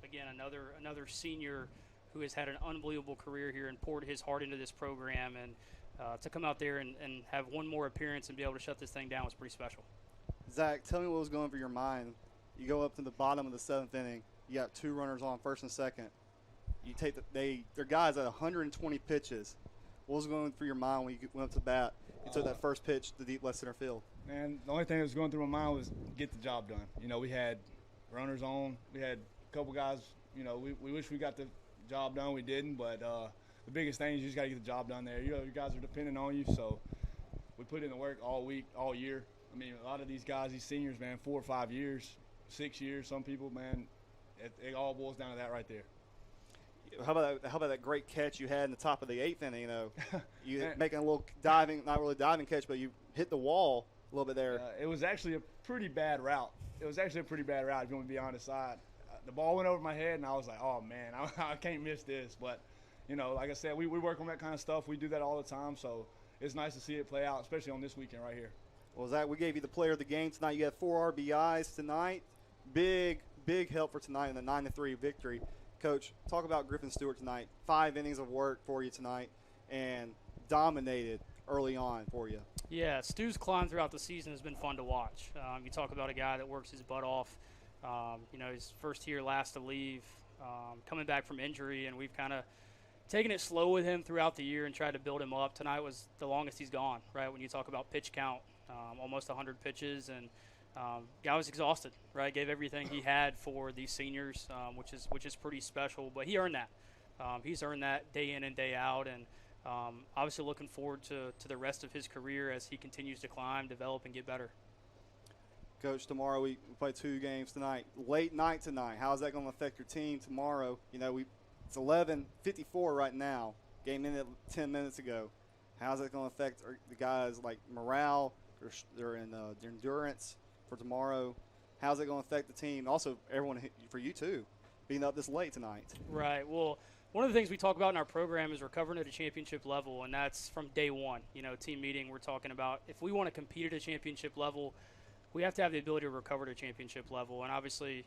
Again, another senior who has had an unbelievable career here and poured his heart into this program, and to come out there and have one more appearance and be able to shut this thing down was pretty special. Zach, tell me what was going through your mind. You go up to the bottom of the 7th inning. You got 2 runners on, first and second. You take their guys at 120 pitches. What was going through your mind when you went up to bat? You took that first pitch to deep left center field. Man, the only thing that was going through my mind was get the job done. We had runners on. We had a couple guys. We wish we got the job done. We didn't, but the biggest thing is you just got to get the job done there. You guys are depending on you, so we put in the work all week, all year. I mean, a lot of these guys, these seniors, man, 4 or 5 years, 6 years, some people, man, it all boils down to that right there. How about that great catch you had in the top of the 8th inning? You making a little diving, not really diving catch, but you hit the wall a little bit there. It was actually a pretty bad route. If you want to be honest. The ball went over my head, and I was like, oh, man, I can't miss this. But, like I said, we work on that kind of stuff. We do that all the time, so it's nice to see it play out, especially on this weekend right here. Well, Zach, we gave you the player of the game tonight. You had 4 RBIs tonight. Big help for tonight in the 9-3 victory. Coach, talk about Griffin Stewart tonight. 5 innings of work for you tonight and dominated early on for you. Yeah, Stu's climb throughout the season has been fun to watch. You talk about a guy that works his butt off. His first here, last to leave, coming back from injury, and we've kind of taken it slow with him throughout the year and tried to build him up. Tonight was the longest he's gone, right? When you talk about pitch count, almost 100 pitches, and guy was exhausted, right? Gave everything he had for these seniors, which is pretty special. But he earned that. He's earned that day in and day out, and obviously looking forward to the rest of his career as he continues to climb, develop, and get better. Coach, tomorrow we play 2 games tonight. Late night tonight. How is that going to affect your team tomorrow? It's 11:54 right now. Game ended 10 minutes ago. How is that going to affect the guys' morale, their endurance for tomorrow? How's it going to affect the team? Also, everyone, for you too, being up this late tonight. Right. Well, one of the things we talk about in our program is recovering at a championship level, and that's from day one. Team meeting, we're talking about if we want to compete at a championship level, we have to have the ability to recover to a championship level. And obviously,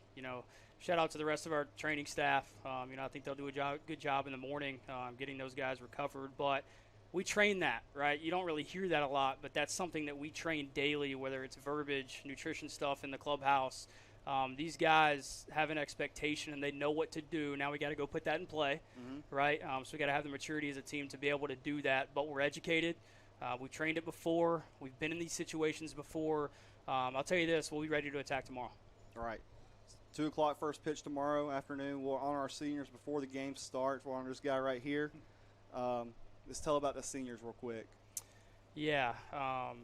shout out to the rest of our training staff. I think they'll do a good job in the morning getting those guys recovered. But we train that, right? You don't really hear that a lot, but that's something that we train daily, whether it's verbiage, nutrition stuff in the clubhouse. These guys have an expectation, and they know what to do. Now we got to go put that in play, right? So we got to have the maturity as a team to be able to do that. But we're educated. We've trained it before. We've been in these situations before. I'll tell you this, we'll be ready to attack tomorrow. All right. 2 o'clock first pitch tomorrow afternoon. We'll honor our seniors before the game starts. We'll honor this guy right here. Let's tell about the seniors real quick. Yeah. I'll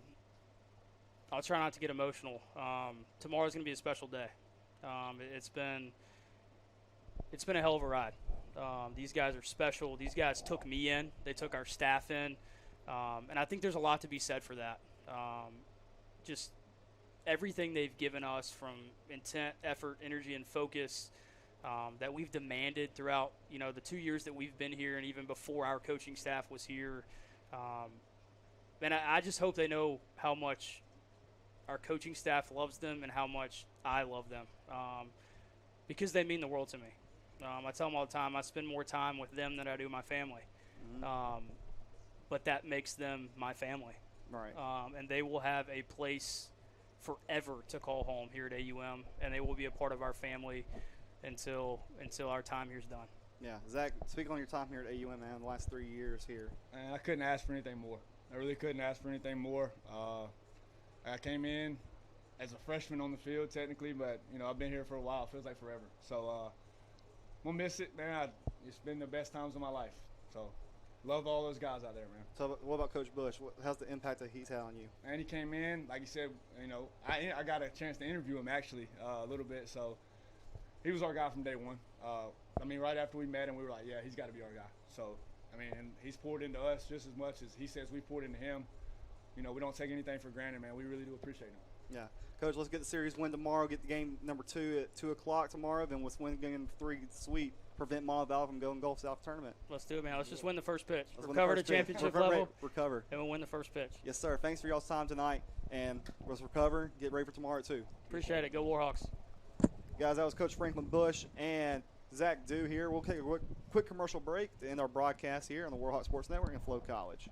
try not to get emotional. Tomorrow's going to be a special day. It's been a hell of a ride. These guys are special. These guys took me in. They took our staff in. And I think there's a lot to be said for that. Just everything they've given us from intent, effort, energy, and focus that we've demanded throughout, the 2 years that we've been here and even before our coaching staff was here. And I just hope they know how much our coaching staff loves them and how much I love them because they mean the world to me. I tell them all the time I spend more time with them than I do my family. But that makes them my family. Right. And they will have a place forever to call home here at AUM, and they will be a part of our family until our time here is done. Yeah. Zach, speak on your time here at AUM, man, the last 3 years here. Man, I couldn't ask for anything more. I really couldn't ask for anything more. I came in, as a freshman on the field technically, but, you know, I've been here for a while. It feels like forever. So I'm going to miss it, man. It's been the best times of my life. So love all those guys out there, man. So what about Coach Bush? How's the impact that he's had on you? And he came in, like you said, you know, I got a chance to interview him actually a little bit. So he was our guy from day one. I mean, right after we met him, we were like, yeah, he's got to be our guy. So, I mean, and he's poured into us just as much as he says we poured into him. You know, we don't take anything for granted, man. We really do appreciate him. Yeah. Coach, let's get the series win tomorrow. Get the game number 2 at 2 o'clock tomorrow. Then let's win game number 3 sweep. Prevent Montevallo from going Gulf South tournament. Let's do it, man. Let's just win the first pitch. Let's recover to championship level. Recover. And we'll win the first pitch. Yes, sir. Thanks for y'all's time tonight. And let's recover. Get ready for tomorrow, too. Appreciate it. Go Warhawks. Guys, that was Coach Franklin Bush and Zach Dew here. We'll take a quick commercial break to end our broadcast here on the Warhawk Sports Network and Flow College.